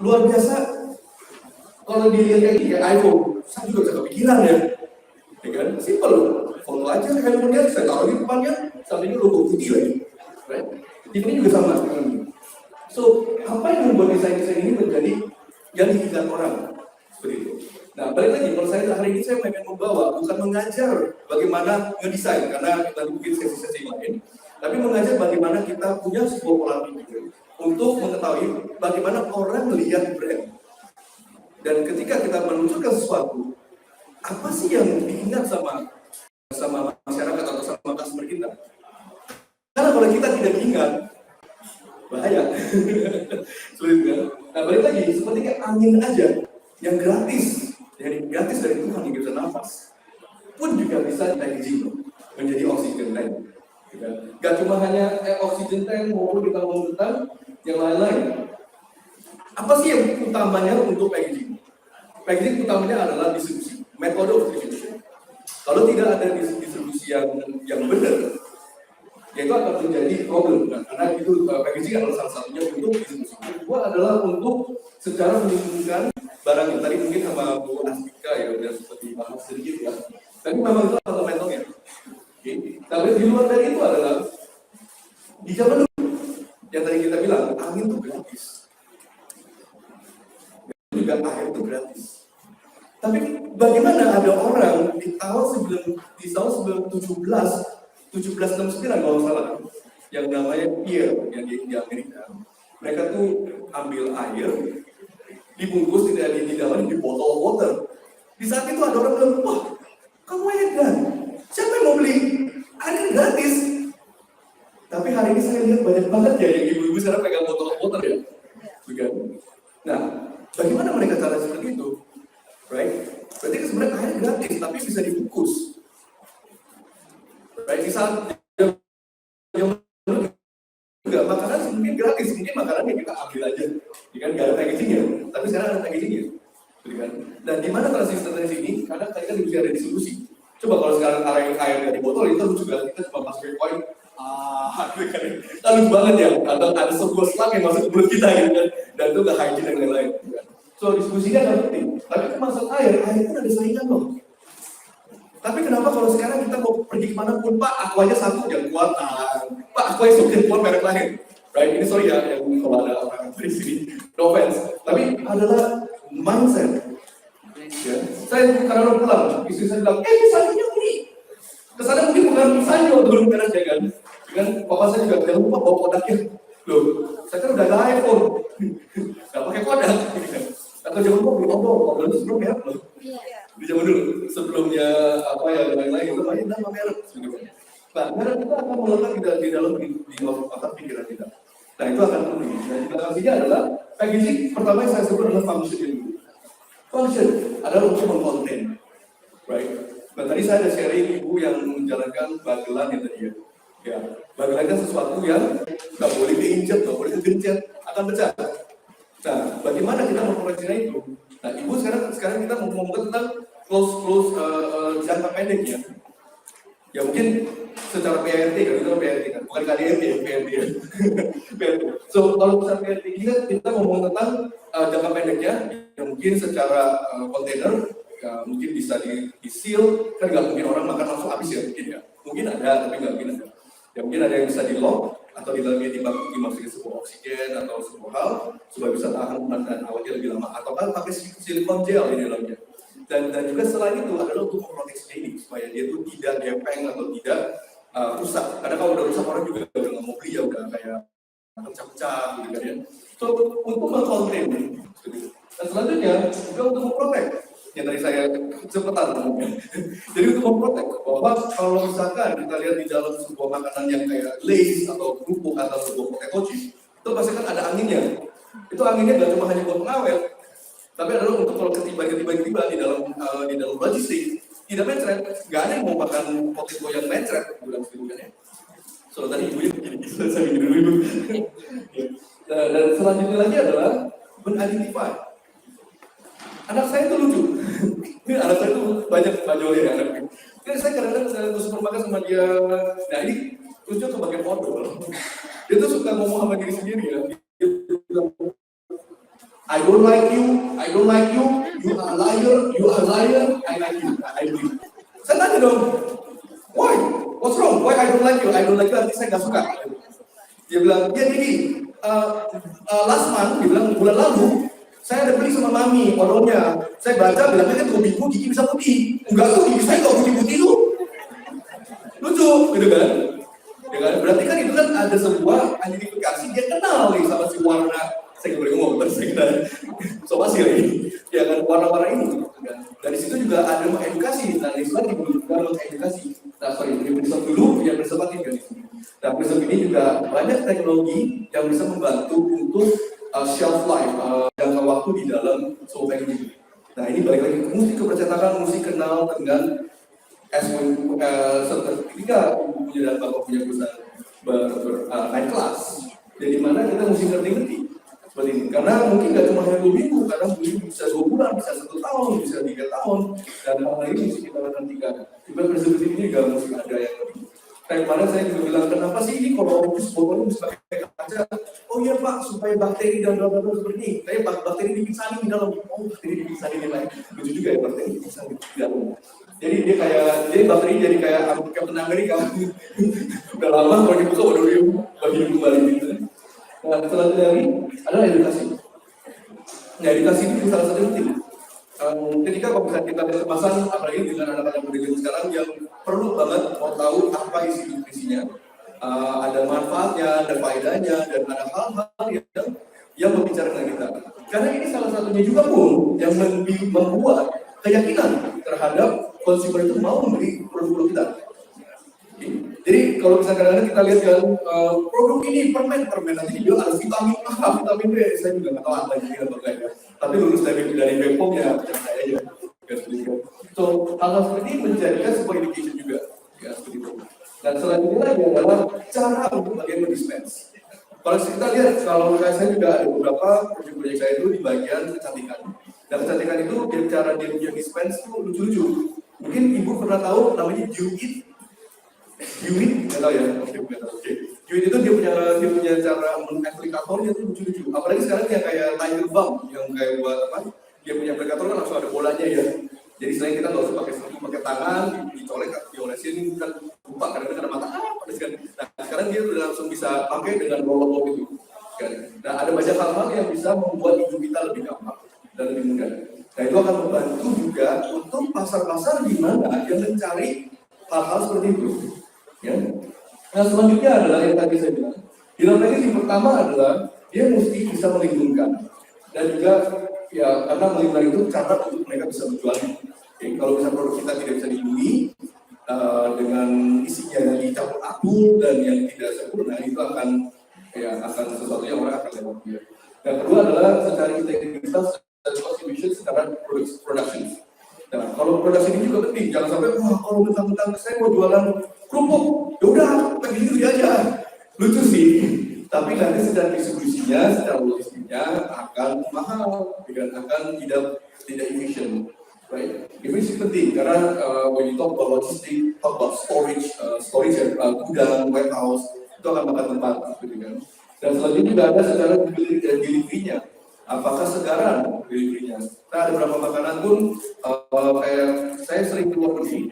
luar biasa. Kalau dilihat kayak gini, iPhone, saya juga bisa kepikiran ya kan? Simple, foto aja handphonenya, saya taruh di depannya, sampingnya logo putih lagi, right? Ini juga sama. So, apa yang membuat desain-desain ini menjadi yang diingat orang seperti itu? Nah, balik lagi, kalau saya hari ini saya pengen membawa, bukan mengajar bagaimana ngedesain, karena kita mungkin sesi-sesi lain, tapi mengajar bagaimana kita punya sebuah pola pikir untuk mengetahui bagaimana orang melihat brand. Dan ketika kita menunjukkan sesuatu, apa sih yang diingat sama masyarakat atau sama customer kita? Karena kalau kita tidak ingat, bahaya. Sulit kan? Nah, balik lagi, seperti kayak angin aja yang gratis, dari Tuhan yang bisa nafas, pun juga bisa packaging menjadi oxygen tank. Gak cuma hanya oxygen tank maupun kita ngomong tentang yang lain-lain. Apa sih yang utamanya untuk packaging? Packaging utamanya adalah distribusi, metode of distribution. Kalau tidak ada distribusi yang benar, ya itu akan menjadi problem. Nah, karena itu packaging adalah salah satunya untuk distribusi. Kedua adalah untuk secara menghubungkan barang yang tadi mungkin sama Bu Astika ya, udah seperti bahas sedikit ya. Tapi memang itu fundamentalnya. Okay. Tapi di luar dari itu adalah di zaman dulu yang tadi kita bilang angin itu gratis, juga air itu gratis. Tapi bagaimana ada orang di tahun 1969 kalau salah, yang namanya Pierre yang di Amerika, mereka tuh ambil air, dibungkus di dalam di botol water. Di saat itu ada orang bilang, wah, kamu edan, siapa yang mau beli? Air gratis. Tapi hari ini saya lihat banyak banget ya yang ibu-ibu sekarang pegang botol water ya, bukan? Nah, bagaimana mereka cara seperti itu? Right? Berarti sebenarnya air gratis, tapi bisa dibungkus. Right? Di saat yang juga makanan mungkin gratis, mungkin makanannya kita ambil aja, kan nggak ada packagingnya, tapi sekarang ada packagingnya, kan? Dan di mana transisi ini? Karena tadi kan bisa ada distribusi. Coba kalau sekarang air dari botol itu juga kita cuma pakai koin, kan lucu banget ya, atau ada sebuah selang yang masuk ke mulut kita gitu kan, dan itu nggak hygiene dan lain-lain. So diskusinya nggak penting, tapi masak air pun ada saingan loh. Tapi kenapa kalau sekarang kita mau pergi kemana pun, Pak, aku aja satu yang kuat, Pak, aku aja suka keluar merek lain, right? Ini sorry ya, yang kalau ada orang dari sini, no offense, tapi adalah mindset. Ya. Saya karena pulang, istri saya bilang, misalnya ini, kesana mungkin bukan misalnya waktu belum beres ya kan? Dengan papa saya juga jangan lupa bawa kodaknya, loh, saya kan udah ada iPhone, nggak pakai kodak. Atau zaman dulu belum ada, itu sebelum merek loh. Di zaman dulu, sebelumnya apa ya lain-lain itu banyak nama merek. Nah, merek itu akan melekat di dalam di otak pikiran kita. Nah, itu akan penting. Dan juga artinya adalah packaging pertama yang saya sebut adalah function. Function adalah untuk mengkonten, right? Nah, tadi saya ada sharing ibu yang menjalankan bagelan ya tadi ya. Ya, bagelan kan sesuatu yang nggak boleh diinjak, nggak boleh digencet, akan pecah. Nah, bagaimana kita memproyeksinya itu? Nah, ibu sekarang kita mau ngomong tentang close jangka pendek ya. Ya mungkin secara PRT kan, itu PRT kan, bukan KDRT ya, PRT ya. PRT. So, kalau secara PRT kita ngomong tentang jangka pendeknya, ya mungkin secara kontainer, ya, mungkin bisa di-seal, kan nggak mungkin orang makan langsung habis ya, mungkin ya. Mungkin ada, tapi nggak mungkin ada. Ya mungkin ada yang bisa di-lock, atau di dalamnya dimasukin sebuah oksigen atau sebuah hal supaya bisa tahan dan awetnya lebih lama, atau kan pakai silikon gel di dalamnya. Dan juga selain itu adalah untuk memproteksi ini supaya dia itu tidak gepeng atau tidak rusak. Karena kalau udah rusak orang juga udah nggak mau beli ya, udah kayak pecah-pecah gitu kan ya. So untuk mengkonten, dan selanjutnya juga untuk memprotek. Yang tadi saya cepetan ngomongnya. Jadi untuk memprotek bahwa kalau misalkan kita lihat di dalam sebuah makanan yang kayak Lay's atau kerupuk atau sebuah potato chips, itu pasti kan ada anginnya. Itu anginnya nggak cuma hanya buat pengawet, tapi adalah untuk kalau ketiba-tiba di dalam logistik tidak mencret, nggak ada yang mau makan potato yang mencret, bilang segitu kan ya. So tadi ibunya begini, saya begini dulu. Dan selanjutnya lagi adalah men-identify. Anak saya itu lucu. Ini anak saya itu banyak banyolnya ya anaknya. Jadi saya kadang-kadang saya ke supermarket sama dia. Nah ini lucu ke bagian foto. Dia tuh suka ngomong sama diri sendiri ya. Dia bilang, I don't like you, you are liar, I like you, I believe. Saya tanya dong, why? What's wrong? Why I don't like you artinya saya nggak suka. Dia bilang, ya gini, last month, dia bilang bulan lalu, saya ada beli sama mami, odolnya. Saya baca, bilangnya kan 2 minggu gigi bisa putih. Enggak tuh, gigi saya nggak putih-putih tuh. Lucu, gitu kan? Ya kan? Berarti kan itu kan ada sebuah identifikasi, dia kenal nih sama si warna. Saya nggak boleh ngomong, tapi saya kenal. Somasi lagi. Ya kan, warna-warna ini. Kan? Dari situ juga ada mengedukasi. Nah, Islam juga mengedukasi. Nah, sorry, ini prinsip dulu, yang prinsip lagi kan. Nah, prinsip ini juga banyak teknologi yang bisa membantu untuk shelf life, jangka waktu di dalam software ini. Nah, ini balik lagi musik kepercetakan, musik kenal dengan ketika punya dan bapak punya perusahaan naik kelas. Jadi mana kita mesti ngerti-ngerti seperti ini. Karena mungkin nggak cuma hanya 2 minggu, karena mungkin bisa 2 bulan, bisa 1 tahun, bisa 3 tahun. Dan hal ini mesti kita nantikan. Juga prinsip ini juga mesti ada yang lebih. Kayak kemarin saya juga bilang, kenapa sih ini kalau botolnya bisa pakai kaca? Oh iya Pak, supaya bakteri dan bla-bla-bla seperti ini. Kayak bakteri dipingsanin di dalam. Oh, bakteri dipingsanin di dalam. Lucu juga ya, bakteri dipingsanin di dalam. Jadi bakteri jadi kayak Captain America. Udah lama kalau dibuka udah bagi kembali gitu. Nah, selanjutnya lagi adalah edukasi. Nah, edukasi itu salah satu penting. Ketika kalau kita lihat kemasan, apalagi dengan anak-anak muda sekarang yang perlu banget mau tahu apa isi nutrisinya, ada manfaatnya, ada faedahnya, dan ada hal-hal yang berbicara dengan kita. Karena ini salah satunya juga pun yang membuat keyakinan terhadap konsumen itu mau membeli produk-produk kita. Jadi kalau misalnya kadang-kadang kita lihat kan produk ini permen nanti dia ada vitamin A, vitamin B, saya juga nggak tahu apa yang dia pakai. Tapi lulus dari BPOM ya percaya aja. So hal-hal seperti ini menjadikan sebuah education juga, ya seperti itu. Dan selanjutnya lagi adalah cara untuk bagaimana dispense. Kalau kita lihat, kalau saya juga ada beberapa proyek-proyek saya itu di bagian kecantikan. Dan kecantikan itu cara dia punya dispense itu lucu-lucu. Mungkin ibu pernah tahu namanya Duit, nggak tahu ya? Oke. Duit itu dia punya cara mengaplikatornya itu lucu-lucu. Apalagi sekarang dia kayak Tiger Balm yang kayak buat apa? Dia punya aplikator kan langsung ada bolanya ya. Jadi selain kita nggak usah pakai tangan, dicolek, diolesin kan lupa karena ada mata apa kan. Nah sekarang dia udah langsung bisa pakai dengan rollout itu. Nah ada banyak hal-hal yang bisa membuat hidup kita lebih gampang dan lebih mudah. Nah itu akan membantu juga untuk pasar-pasar di mana yang mencari hal-hal seperti itu. Ya. Nah selanjutnya adalah yang tadi saya bilang. Di dalam yang pertama adalah dia mesti bisa melindungi dan juga ya karena melindungi itu cara untuk mereka bisa berjualan. Jadi kalau misalnya produk kita tidak bisa dilindungi dengan isinya yang dicampur abu dan yang tidak sempurna, itu akan sesuatu yang orang akan lewat dia. Yang kedua adalah secara integritas dan contribution secara production. Nah, kalau produksi ini juga penting, jangan sampai kalau mentang-mentang saya mau jualan kerupuk, ya udah kayak gitu aja. Lucu sih, tapi nanti secara distribusinya, secara logistiknya akan mahal, dan akan tidak efisien. Right? Efisien penting karena when you talk about logistik, talk about storage gudang, warehouse, itu akan makan tempat, gitu kan. Dan selanjutnya juga ada secara delivery-nya. Apakah segaran delivery-nya? Nah, ada beberapa makanan pun kayak saya sering keluar negeri,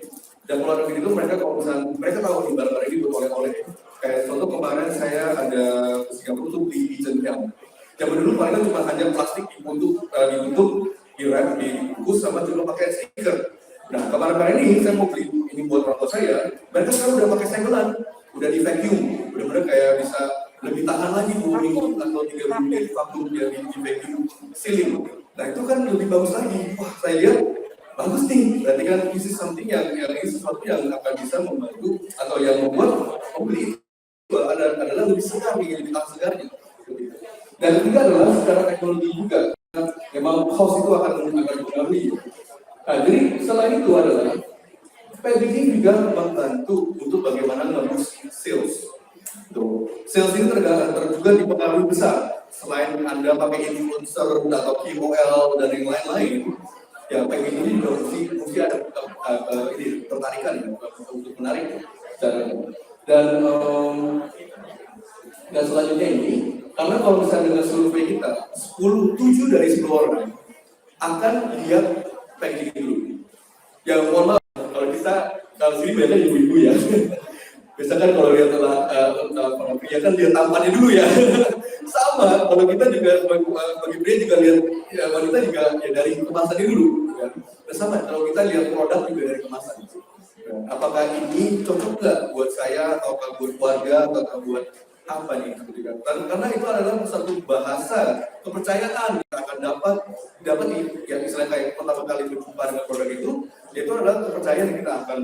dan keluar negeri itu mereka kalau misalnya mereka tahu di barang-barang ini buat oleh-oleh. Kayak contoh kemarin saya ada ke Singapura untuk beli kitchen helm. Yang dulu mereka cuma hanya plastik ditutup, di-wrap, dibungkus sama cuma pakai stiker. Nah, kemarin ini saya mau beli ini buat orang tua saya, mereka sekarang udah pakai segelan, udah di vacuum, benar-benar kayak bisa lebih tahan lagi 2 minggu atau 3 minggu di vacuum dia di vacuum sealing. Nah itu kan lebih bagus lagi. Wah saya lihat bagus nih. Berarti kan ini something yang ini sesuatu yang akan bisa membantu atau yang membuat pembeli adalah lebih segar nih, lebih tahan segarnya. Dan ketiga adalah secara teknologi juga. Memang house itu akan mempengaruhi. Nah jadi selain itu adalah packaging juga membantu untuk bagaimana nge-boost sales. Sales ini juga dipengaruhi besar. Selain Anda pakai influencer atau KOL dan yang lain-lain, ya packaging ini juga mesti ada tertarikan ya, untuk menarik. Dan selanjutnya ini, karena kalau misalnya dengan survei kita, 7 dari 10 orang akan lihat packaging dulu. Ya mohon maaf, kalau sini banyak ibu-ibu ya. Biasanya kan kalau lihat para pria kan lihat tampannya dulu ya. Sama, kalau kita juga bagi pria juga lihat ya, wanita juga ya dari kemasannya dulu. Ya. Sama, kalau kita lihat produk juga dari kemasan. Ya. Apakah ini cocok nggak buat saya atau buat keluarga atau buat apa nih? Karena itu adalah satu bahasa kepercayaan yang akan dapat ya misalnya kayak pertama kali berjumpa dengan produk itu adalah kepercayaan yang kita akan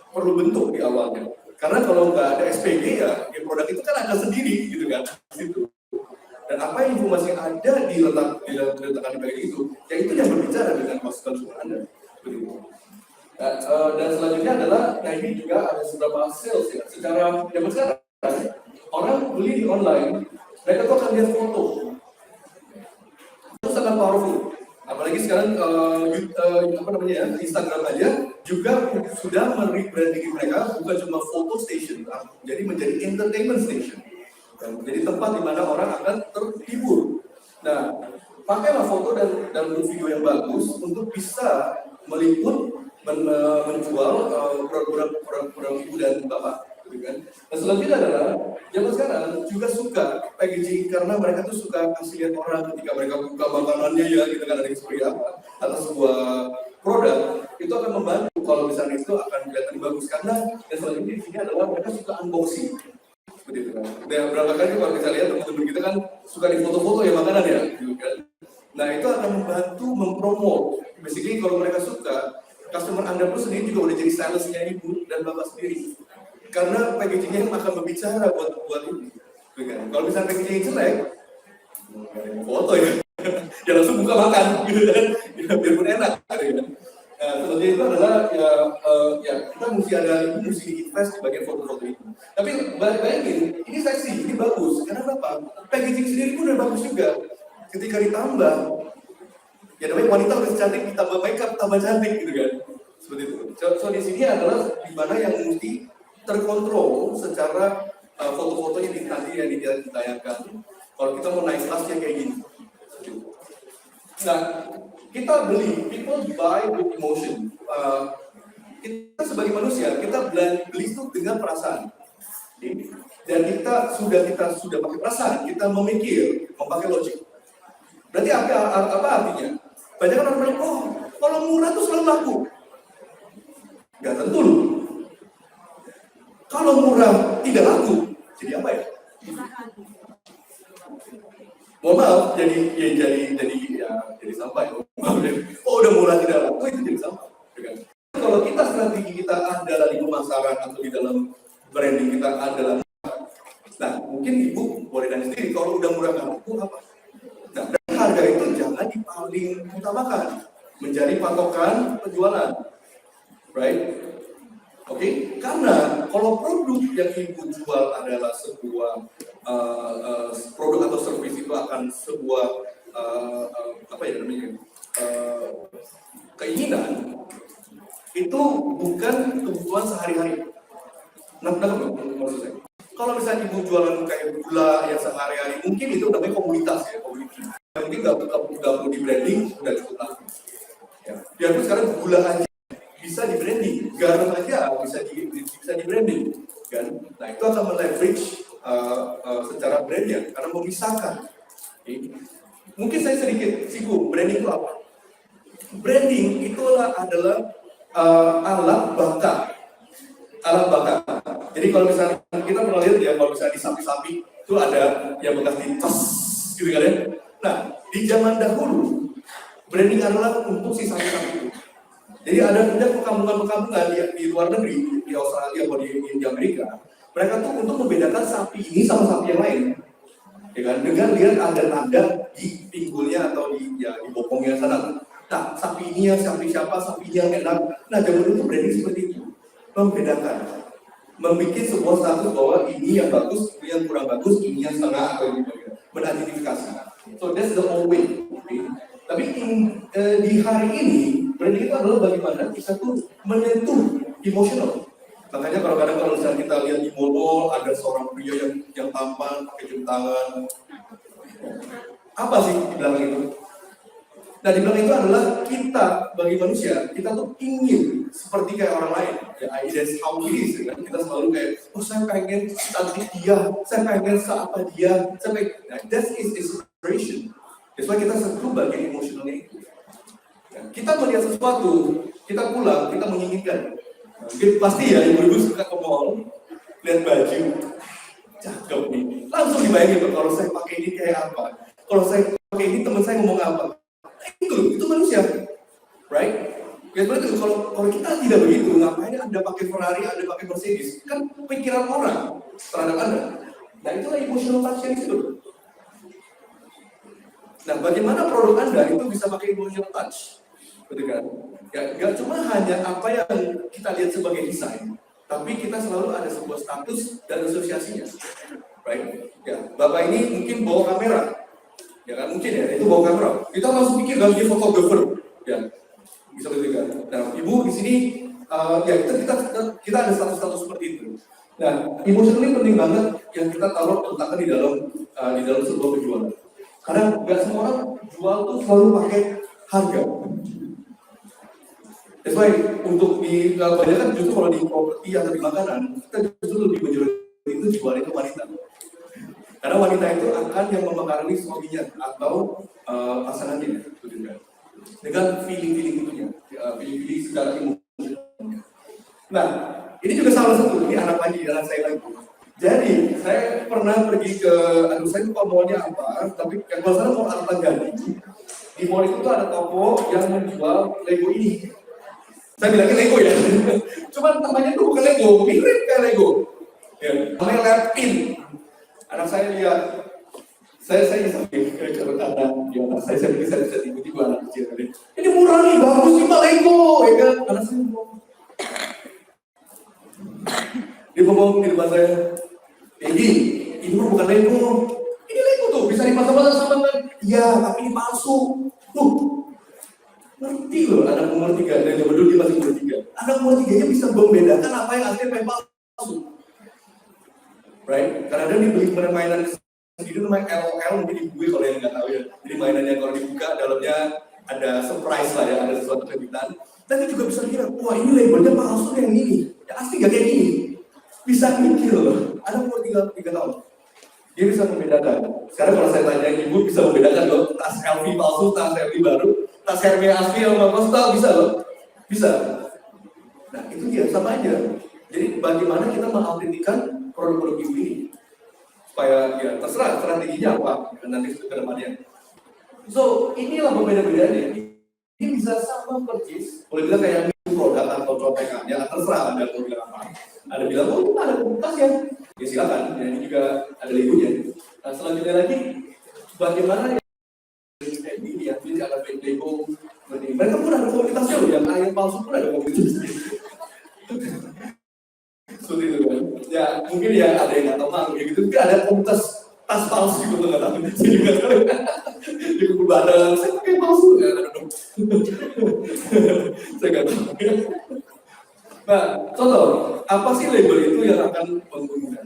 perlu bentuk di awalnya. Karena kalau nggak ada SPG ya produk itu kan ada sendiri gitu kan. Gitu. Dan apa informasi yang ada diletakkan di bagian itu, ya itu yang berbicara dengan konsumen Anda. Begitu. Dan selanjutnya adalah, nah ini juga ada beberapa sales ya. Secara zaman sekarang orang beli di online, mereka tuh akan lihat foto. Itu sangat powerful. Apalagi sekarang Instagram aja juga sudah merebranding mereka bukan cuma photo station, jadi menjadi entertainment station. Jadi tempat di mana orang akan terhibur. Nah, pakailah foto dan video yang bagus untuk bisa meliput, menjual produk ibu dan bapak. Gitu kan? Nah, selanjutnya adalah zaman sekarang juga suka packaging karena mereka tuh suka kasih lihat orang ketika mereka buka makanannya ya gitu kan ada yang seperti apa atau sebuah produk itu akan membantu kalau misalnya itu akan kelihatan bagus karena yang selanjutnya di sini adalah mereka suka unboxing seperti itu kan. Dan berapa kali kalau kita lihat teman-teman kita kan suka di foto-foto ya makanan ya gitu kan. Nah itu akan membantu mempromot. Basically kalau mereka suka customer Anda pun sendiri juga udah jadi salesnya ibu dan bapak sendiri. Karena packagingnya akan berbicara buat ini. Kalau misalnya packaging jelek, foto ya, ya langsung buka makan, gitu kan, ya, biarpun enak, gitu kan. Nah, selanjutnya itu adalah ya kita mesti invest di bagian foto-foto itu. Tapi bayangin, ini seksi, ini bagus. Karena apa? Packaging sendiri pun udah bagus juga. Ketika ditambah, ya namanya wanita lebih cantik, ditambah makeup, tambah cantik, gitu kan. Seperti itu. So di sini adalah di mana yang mesti terkontrol secara foto-fotonya nanti yang ditayangkan. Kalau kita mau naik kelasnya kayak gini. Nah, kita beli, people buy with emotion. Kita sebagai manusia, kita beli itu dengan perasaan. Dan kita sudah pakai perasaan, kita memikir, memakai logik. Berarti apa artinya? Banyak orang bilang, oh, kalau murah itu selalu laku. Gak tentu loh. Kalau murah tidak laku, jadi apa ya? Mohon maaf, jadi sampah. Oh udah murah tidak laku itu jadi sampah. Kalau kita strategi kita adalah di pemasaran atau di dalam branding kita adalah, nah mungkin ibu boleh nanya sendiri kalau udah murah nggak laku apa? Nah harga itu jangan dipaling utamakan menjadi patokan penjualan, right? Oke, karena kalau produk yang ibu jual adalah sebuah produk atau service itu akan sebuah keinginan itu bukan kebutuhan sehari-hari. Nah, maksud saya. Kalau misalnya ibu jualan kayak gula yang sehari-hari, mungkin itu namanya komunitas ya, komunitas. Mungkin nggak perlu di branding, udah cukup lah. Ya, sekarang gula aja bisa di branding, garam aja bisa di branding, kan? Nah itu akan meleverage secara brandnya karena memisahkan. Mungkin saya sedikit singgung branding itu apa? Branding itulah adalah alat bakar. Jadi kalau misalnya kita pernah lihat ya kalau misalnya di sapi-sapi itu ada yang bekas ditos, gitu kan ya? Nah di zaman dahulu branding adalah untuk si sapi-sapi itu. Jadi ada perkampungan di luar negeri, di Australia atau di Amerika, mereka tuh untuk membedakan sapi ini sama sapi yang lain, ya kan? Dengan lihat ada tanda di pinggulnya atau di bokongnya sana. Nah, sapi ini yang sapi siapa, sapi yang enak. Nah, zaman itu branding seperti itu, membedakan, membuat sebuah status bahwa ini yang bagus, ini yang kurang bagus, ini yang setengah atau ini menidentifikasi. So that's the old way. Okay? Tapi di hari ini branding itu adalah bagaimana kita tuh menyentuh emosional. Makanya kadang-kadang kalau misalnya kita lihat di mall ada seorang pria yang tampan pakai jam tangan, Apa sih di belakang itu? Nah, di belakang itu adalah kita bagi manusia, kita tuh ingin seperti kayak orang lain. Ya, that's how it is, kan? Kita selalu kayak, oh saya pengen cantik dia, saya pengen seapa dia, saya pengen. Nah, that is inspiration. That's why kita sentuh bagian emosionalnya itu. Ya, kita melihat sesuatu, kita pulang, kita menginginkan. Mungkin pasti ya, ibu-ibu suka ke mall, lihat baju, cakep nih. Langsung dibayangin, kalau saya pakai ini kayak apa? Kalau saya pakai ini, teman saya ngomong apa? Itu manusia, right? Ya sebenarnya kalau kita tidak begitu, ngapain Anda pakai Ferrari, Anda pakai Mercedes? Kan pikiran orang terhadap Anda. Nah, itulah emotional touch yang itu. Nah, bagaimana produk Anda itu bisa pakai emotional touch? Betul kan? Gak cuma hanya apa yang kita lihat sebagai desain, tapi kita selalu ada sebuah status dan asosiasinya, right? Ya, Bapak ini mungkin bawa kamera. Ya kan mungkin ya, itu bawa kamera. Kita langsung pikir kalau dia fotografer, ya bisa begitu kan. Nah, ibu di sini, ya kita ada status-status seperti itu. Nah, emotional ini penting banget yang kita taruh letakkan di dalam sebuah penjualan. Karena nggak semua orang jual tuh selalu pakai harga. That's why untuk di banyak kan justru kalau di properti atau di makanan, kita justru lebih menjual itu jualnya ke wanita. Karena wanita itu akan yang mempengaruhi suaminya atau pasangannya, dengan feeling-feeling itunya, feeling-feeling secara emosional. Nah, ini juga salah satu, ini anak saya lagi. Jadi, saya pernah pergi ke, saya lupa mallnya apa, tapi kalau salah mau Arta Gandhi. Di mall itu ada toko yang menjual Lego ini. Saya bilangnya Lego ya, cuman namanya tuh bukan Lego, mirip kayak Lego. Ya, namanya Lepin. Anak saya lihat, saya sampai ke anak di atas saya pikir saya bisa tiba-tiba anak kecil tadi. Ini murah nih, bagus sih Pak Lego, ya kan? Anak saya ngomong. Dia ngomong di depan saya, ini bukan Lego. Ini Lego tuh, bisa dipasang-pasang sama kan? Iya, tapi ini palsu. Ngerti loh, anak umur 3, dan dulu dia masih umur 3. Anak umur 3 nya bisa membedakan apa yang asli, apa yang palsu. Right? Karena dia beli mainan sendiri namanya LOL, mungkin ibu kalau yang nggak tahu ya. Jadi mainannya kalau dibuka dalamnya ada surprise lah ya, ada sesuatu kejutan. Dan dia juga bisa kira, wah ini labelnya palsu yang ini, ya asli nggak kayak gini. Bisa mikir loh, anak umur 3 tahun. Dia bisa membedakan. Sekarang kalau saya tanya ibu bisa membedakan loh, tas LV palsu, tas LV baru, tas Hermes asli yang palsu, bisa loh, bisa. Nah itu dia sama aja. Jadi bagaimana kita mengautentikan produk-produk ini supaya ya terserah strateginya apa nanti ke depannya. So inilah pembeda-bedanya. Ini bisa sama persis, boleh bilang kayak produk atau contekannya, terserah Anda mau bilang apa. Ada bilang, oh itu ada komunitas ya silakan. Ya, ini juga ada legonya. Nah selanjutnya lagi, bagaimana ini ya, jadi ada Lego. Mereka pun ada komunitasnya loh, yang air palsu pun ada komunitasnya. Seperti itu kan. Ya mungkin ya ada yang nggak tahu malu gitu. Mungkin ada komunitas tas palsu gitu nggak tahu. Saya juga tahu. Di kumpul bareng, saya pakai palsu nggak ada dong. Saya nggak tahu. Nah, contoh apa sih label itu yang akan menggunakan?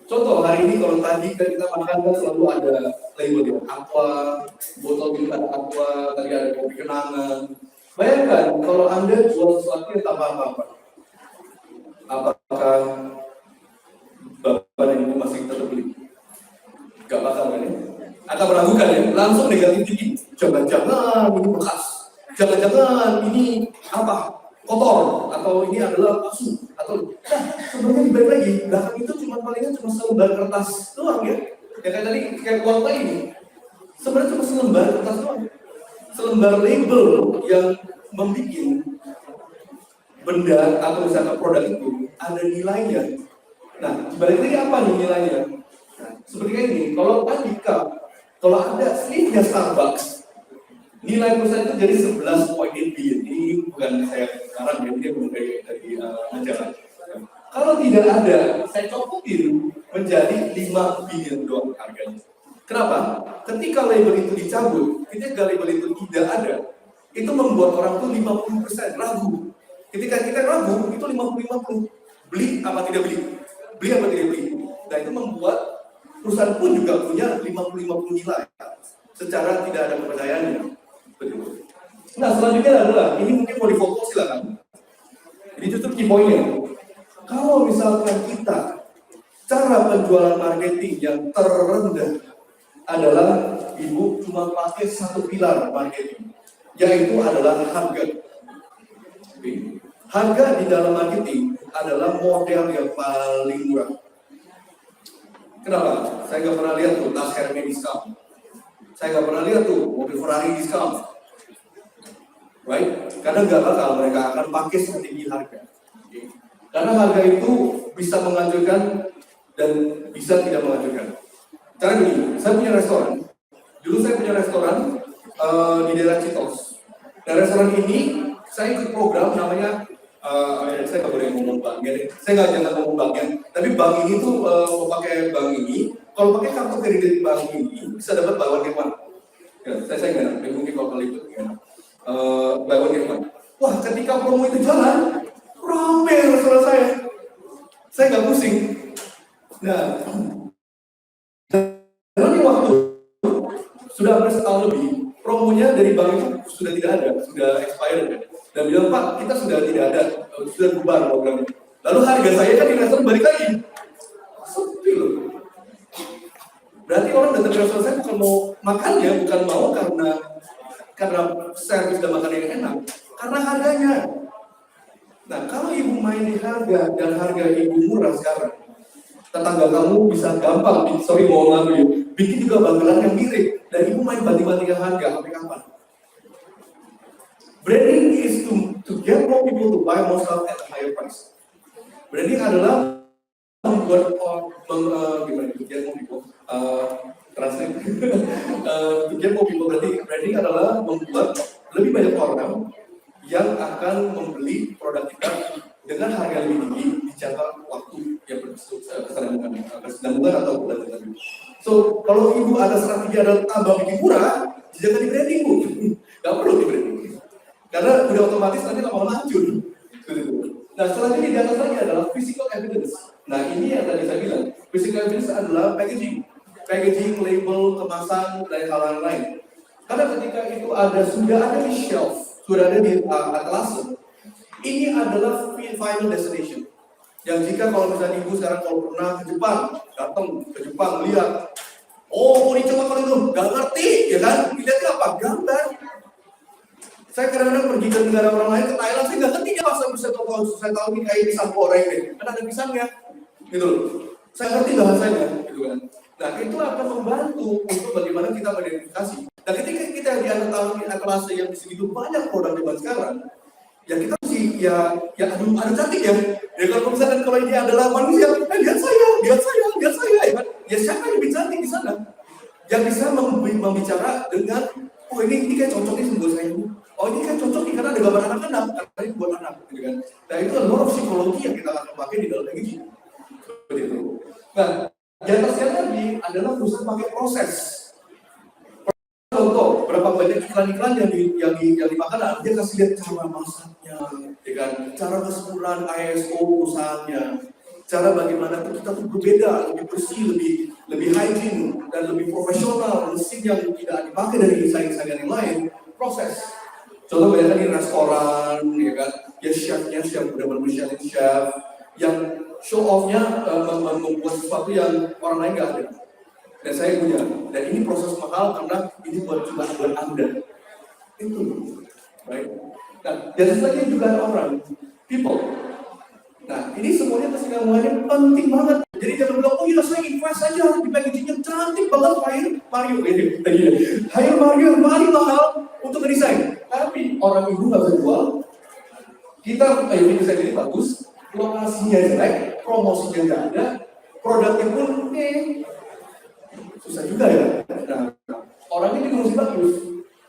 Contoh hari ini kalau tadi kita makan kan selalu ada label ya, aqua, botol minum ada aqua, tadi ada kopi kenangan. Bayangkan kalau Anda jual sesuatu yang tanpa apa-apa. Apakah Bapak dan Ibu masih tetap beli? Gak bakal kan ya? Akan meragukan ya? Langsung negatif tinggi. Jangan-jangan ini bekas. Jangan-jangan ini apa? Kotor. Atau ini adalah palsu. Atau sebenarnya dibalik lagi. Belakang itu palingan cuma selembar kertas doang ya. Ya kayak tadi, kayak kuota ini. Sebenarnya cuma selembar kertas doang. Selembar label yang membuat benda atau misalkan produk itu ada nilainya. Nah, dibalik lagi apa nih nilainya? Nah, seperti ini, kalau tadi kalau ada sleeve-nya Starbucks, nilai perusahaan itu jadi 11.8 billion. Ini bukan saya sekarang ya, ini bukan dari majalah. Kalau tidak ada, saya copotin menjadi 5 billion doang harganya. Kenapa? Ketika label itu dicabut, ketika label itu tidak ada, itu membuat orang tuh 50% ragu. Ketika kita ragu, itu 50-50. Beli apa tidak beli? Beli apa tidak beli? Nah itu membuat perusahaan pun juga punya 50-50 nilai. secara tidak ada kepercayaannya. Betul. Nah, selanjutnya adalah, ini mungkin mau difokus silakan. Ini justru key point-nya. Kalau misalkan kita, cara penjualan marketing yang terendah adalah ibu cuma pakai satu pilar marketing, yaitu adalah harga. Harga di dalam marketing adalah model yang paling murah. Kenapa? Saya nggak pernah lihat tuh tas Hermes diskon. Saya nggak pernah lihat tuh mobil Ferrari diskon. Right? Karena nggak bakal mereka akan pakai strategi harga. Karena harga itu bisa menghancurkan dan bisa tidak menghancurkan. Cara gini, saya punya restoran. Dulu saya punya restoran di daerah Citos. Dan restoran ini saya ikut program namanya, saya nggak boleh ngomong banknya, saya nggak jangan ngomong banknya. Tapi bank ini tuh mau pakai bank ini, kalau pakai kartu kredit bank ini bisa dapat buy one get one. Ya, saya nggak, mungkin kalau ikut ya. Buy one get one. Wah, ketika promo itu jalan, ramai restoran saya. Saya nggak pusing. Nah, dalam waktu sudah hampir setahun lebih, promonya dari bank itu sudah tidak ada, sudah expired. Dan bilang, Pak, kita sudah tidak ada, sudah bubar programnya. Lalu harga saya kan di restoran balik lagi. Sepi loh. Berarti orang datang ke restoran saya bukan mau makannya, bukan mau karena servis dan makanan yang enak, karena harganya. Nah, kalau ibu main di harga dan harga ibu murah sekarang, tetangga kamu bisa gampang, mohon maaf ya, bikin juga banggalan yang mirip, dan ibu main banding-bandingkan harga sampai kapan? Branding is to get more people to buy more stuff at a higher price. Branding adalah membuat gimana? To get more people, translate. To get more people, berarti branding adalah membuat lebih banyak orang yang akan membeli produk kita dengan harga lebih tinggi di jangka waktu yang berkesinambungan atau berkelanjutan. So, kalau ibu ada strategi adalah tambah bikin murah, jangan di branding bu, nggak perlu di branding, karena udah otomatis nanti lama-lama hancur. Nah, selanjutnya di atas lagi adalah physical evidence. Nah, ini yang tadi saya bilang, physical evidence adalah packaging, label, kemasan, dan hal-hal lain. Karena ketika itu sudah ada di shelf, sudah ada di atlase, ini adalah final destination. Yang jika kalau misalnya ibu sekarang kalau pernah ke Jepang, datang ke Jepang lihat, oh ini coba kalau itu nggak ngerti, ya kan? Lihatnya apa? Gambar. Saya kadang-kadang pergi ke negara orang lain, ke Thailand, saya nggak ngerti apa saya tahu ini kayak pisang goreng deh, kan ada pisangnya, gitu loh. Saya ngerti bahasanya, gitu kan. Nah itu akan membantu untuk bagaimana kita mengidentifikasi. Dan ketika kita di atlase yang segitu banyak produk zaman sekarang, ya kita mesti ya aduh cantik ya. Ya kalau misalkan kalau ini adalah manusia, lihat saya, ya kan? Ya siapa yang lebih cantik di sana? Yang bisa membicara dengan, oh ini kayak cocok nih buat saya. Oh ini kan cocok nih karena ada gambar anak-anak, karena ini buat anak, gitu kan? Nah itu adalah psikologi yang kita akan pakai di dalam packaging. Seperti itu. Nah, di atasnya lagi adalah perusahaan pakai proses. Contoh, berapa banyak iklan-iklan yang di makanan, dia kasih lihat cara masaknya, ya kan? Cara kesempurnaan ISO perusahaannya, cara bagaimana kita tuh berbeda, lebih bersih, lebih hygiene, dan lebih profesional, mesin yang tidak dipakai dari saing-saingan yang lain, proses. Contoh banyak di restoran, ya kan? Ya chefnya udah Michelin chef, yang show off-nya membuat sesuatu yang orang lain nggak ada. Dan saya punya, dan ini proses mahal karena ini buat Anda. Itu, baik. Nah, dan lagi juga ada orang, people. Nah, ini semuanya kesinambungannya penting banget. Jadi jangan bilang, oh iya saya invest aja di packaging yang cantik banget, hire Mario yang paling mahal untuk ngedesain. Tapi orang ibu nggak bisa jual. Kita, ini desain ini bagus, lokasinya jelek, promosinya nggak ada, produknya pun susah juga ya. Nah, orangnya juga mesti bagus.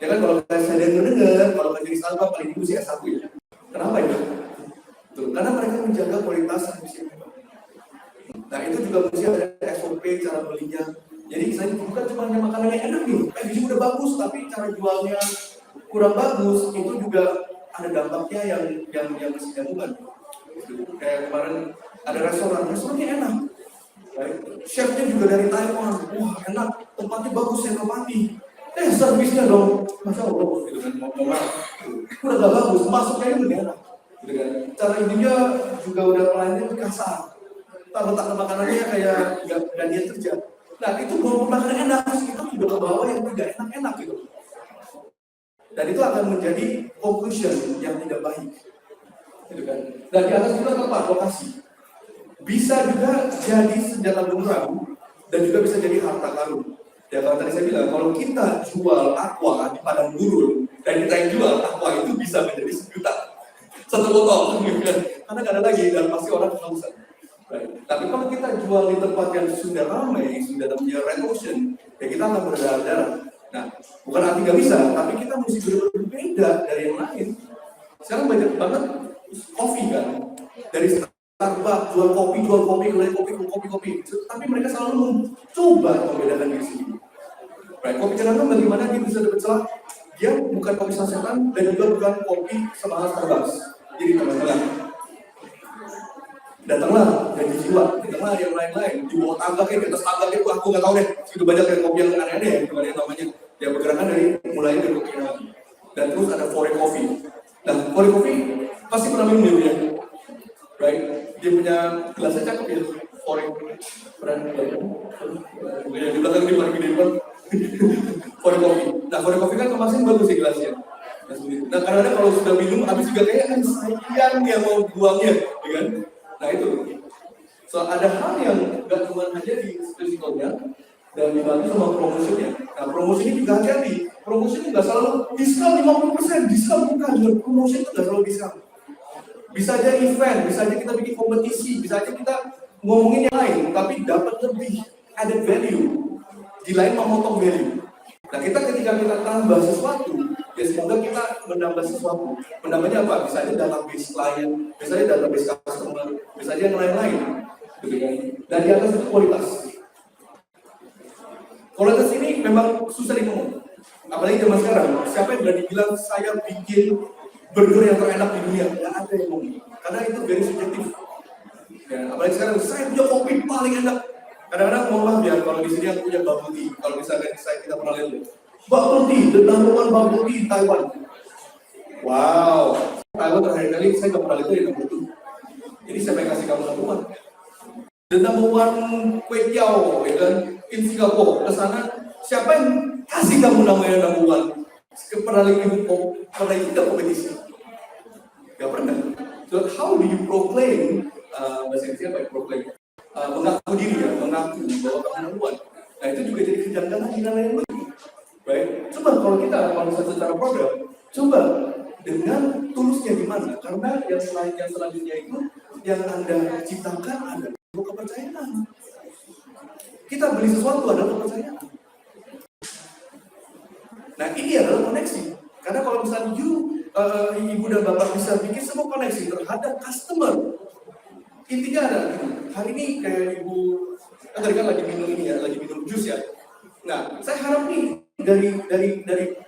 Ya kan kalau saya dengar, kalau kerja di Starbucks paling dulu sih S1 ya. Kenapa ya? Tuh, karena mereka menjaga kualitas service. Nah itu juga mesti ada SOP cara belinya. Jadi saya bukan cuma hanya makanan yang enak nih, packaging udah bagus, tapi cara jualnya kurang bagus, itu juga ada dampaknya yang mesti dilakukan. Kayak kemarin ada restorannya enak. Chefnya juga dari Taiwan, wah enak, tempatnya bagus, senopati. servisnya dong, masa Allah, gitu kan, mau udah gak bagus, masuknya ini lebih enak, gitu kan. Cara ininya juga udah pelayannya kasar, letak makanannya kayak gak dia kerja. Nah itu bawa makanan enak, kita juga ke bawah yang tidak enak-enak gitu. Dan itu akan menjadi conclusion yang tidak baik, gitu kan. Dan di atas juga tempat lokasi, bisa juga jadi senjata bumerang dan juga bisa jadi harta karun. Ya kalau tadi saya bilang, kalau kita jual aqua di padang gurun dan kita yang jual aqua itu bisa menjadi 1 juta satu botol, karena gak ada lagi dan pasti orang kehausan. Right. Tapi kalau kita jual di tempat yang sudah ramai, sudah punya red ocean, ya kita akan berdarah-darah. Nah, bukan arti gak bisa, tapi kita mesti berbeda dari yang lain. Sekarang banyak banget kopi kan, dari Starbucks jual kopi, kopi. Tapi mereka selalu mencoba membedakan diri sendiri. Right. Kopi Jangan bagaimana dia bisa dapat celah? Dia bukan kopi sasetan dan juga bukan kopi semahal Starbucks. Jadi teman-teman, datanglah gaji jiwa, datanglah yang lain-lain di bawah tangga kayak di atas tangga itu aku nggak tahu deh, segitu banyak yang kopi yang aneh-aneh ya, gimana namanya? Dia bergerakan dari mulai dari kopi dan terus ada foreign coffee. Nah, foreign coffee pasti pernah minum ya, right? Dia punya gelasnya cakep ya, foreign brand ya di belakang di depan foreign coffee. Nah, foreign coffee kan kemasin bagus sih gelasnya. Nah, kadang-kadang kalau sudah minum habis juga kayak sayang dia mau buangnya, ya kan? Nah itu, so ada hal yang gak cuma hanya di physical-nya dan dibantu sama promosinya. Nah promosi ini juga hati-hati, promosi ini gak selalu diskon 50%, diskon bukan, promosi itu gak selalu diskon. Bisa aja event, bisa aja kita bikin kompetisi, bisa aja kita ngomongin yang lain, tapi dapat lebih added value, di lain memotong value. Nah kita ketika kita tambah sesuatu, ya semoga kita menambah sesuatu. Menambahnya apa? Bisa aja database klien, bisa aja database customer, bisa aja yang lain-lain. Dan di atas itu kualitas. Kualitas ini memang susah dingomong. Apalagi zaman sekarang, siapa yang berani bilang saya bikin burger yang terenak di dunia? Nggak ada yang ngomong. Karena itu very subjektif. Ya, apalagi sekarang, saya punya kopi paling enak. Kadang-kadang ngomong ya, kalau di sini aku punya bubble tea. Kalau misalnya kita pernah lihat bubble tea, the number one bubble tea di Taiwan. Wow, Taiwan terakhir kali saya nggak pernah lihat di number 2. Jadi saya pengen kasih kamu number 1. The number one kue tiao, ya kan, in Singapore. Kesana, siapa yang kasih kamu namanya number 1? Pernah ikut kompetisi? Gak pernah. So how do you proclaim? Bahasa Indonesia apa ya? Proclaim. Mengaku diri ya, mengaku bahwa kamu number 1. Nah itu juga jadi kejanggalan di lain lagi. Baik, coba kalau kita secara program, coba dengan tulusnya di mana? Karena yang selanjutnya itu yang Anda ciptakan ada kepercayaan. Kita beli sesuatu adalah kepercayaan. Nah ini adalah koneksi. Karena kalau misalnya ibu dan bapak bisa bikin semua koneksi terhadap customer, intinya ada hari ini kayak ibu tadi kan lagi minum ini ya, lagi minum jus ya. Nah saya harap nih dari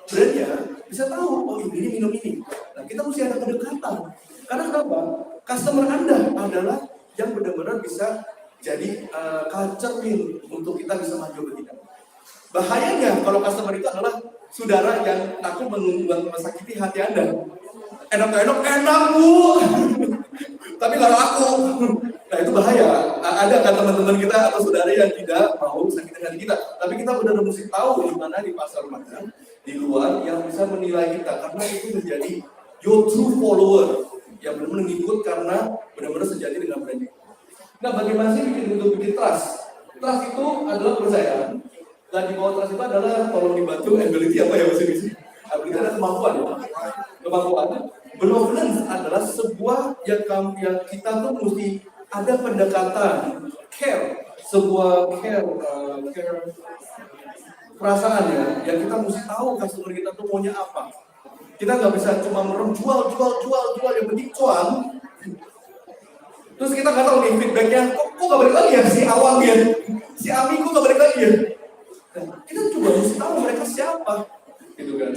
brandnya bisa tahu oh ini minum ini. Nah kita mesti ada kedekatan. Karena kenapa? Customer Anda adalah yang benar-benar bisa jadi culture win untuk kita bisa maju ke kita. Bahayanya kalau customer itu adalah saudara yang takut mensakiti hati Anda. Enak bu, tapi kalau aku, nah itu bahaya. Ada kan teman-teman kita atau saudara yang tidak mau sakitin hati kita. Tapi kita benar-benar mesti tahu di mana di pasar mana, di luar yang bisa menilai kita karena itu menjadi your true follower yang benar-benar ngikut karena benar-benar sejati dengan branding. Nah, bagaimana sih bikin trust? Trust itu adalah kepercayaan. Dan di bawah trust itu adalah tolong dibantu ability apa ya bahasa Indonesia? Ability adalah kemampuan. Kemampuan. Benevolence adalah sebuah yang kita tuh mesti ada pendekatan care, sebuah care perasaan ya, yang kita mesti tahu customer kita tuh maunya apa. Kita nggak bisa cuma jual yang penting cuan. Terus kita nggak tahu nih feedbacknya, kok nggak balik lagi ya si awam ya, si Ami kok nggak balik lagi ya. Nah, kita coba mesti tahu mereka siapa, gitu kan.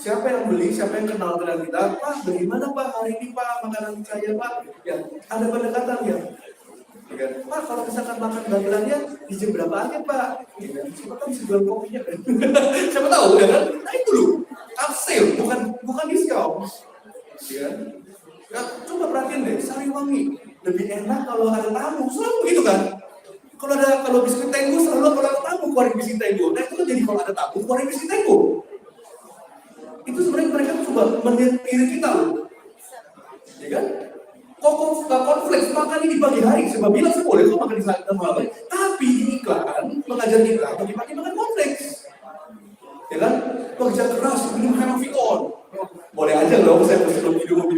Siapa yang beli, siapa yang kenal dengan kita, Pak, bagaimana Pak hari ini Pak, makanan saya Pak, ya ada pendekatan ya. Ya kan? Pak, kalau misalkan makan dagelannya di jam berapa aja Pak? Ya kan? Siapa tahu bisa jual kopinya kan? Siapa tahu ya kan? Nah itu loh, upsell bukan diskon. Ya kan? Ya, coba perhatiin deh, Sariwangi lebih enak kalau ada tamu, selalu begitu kan? Kalau biskuit Tenggo selalu kalau ada tamu keluarin biskuit Tenggo. Nah itu kan jadi kalau ada tamu keluarin biskuit Tenggo. Itu sebenarnya mereka coba meniru kita loh, ya kan? Kok konflik makan ini di pagi hari, sebab bilang saya boleh kok makan di saat malam, tapi di iklan mengajar kita pagi-pagi makan konflik, ya kan? Bekerja keras minum Hemaviton, boleh aja loh saya sebelum minum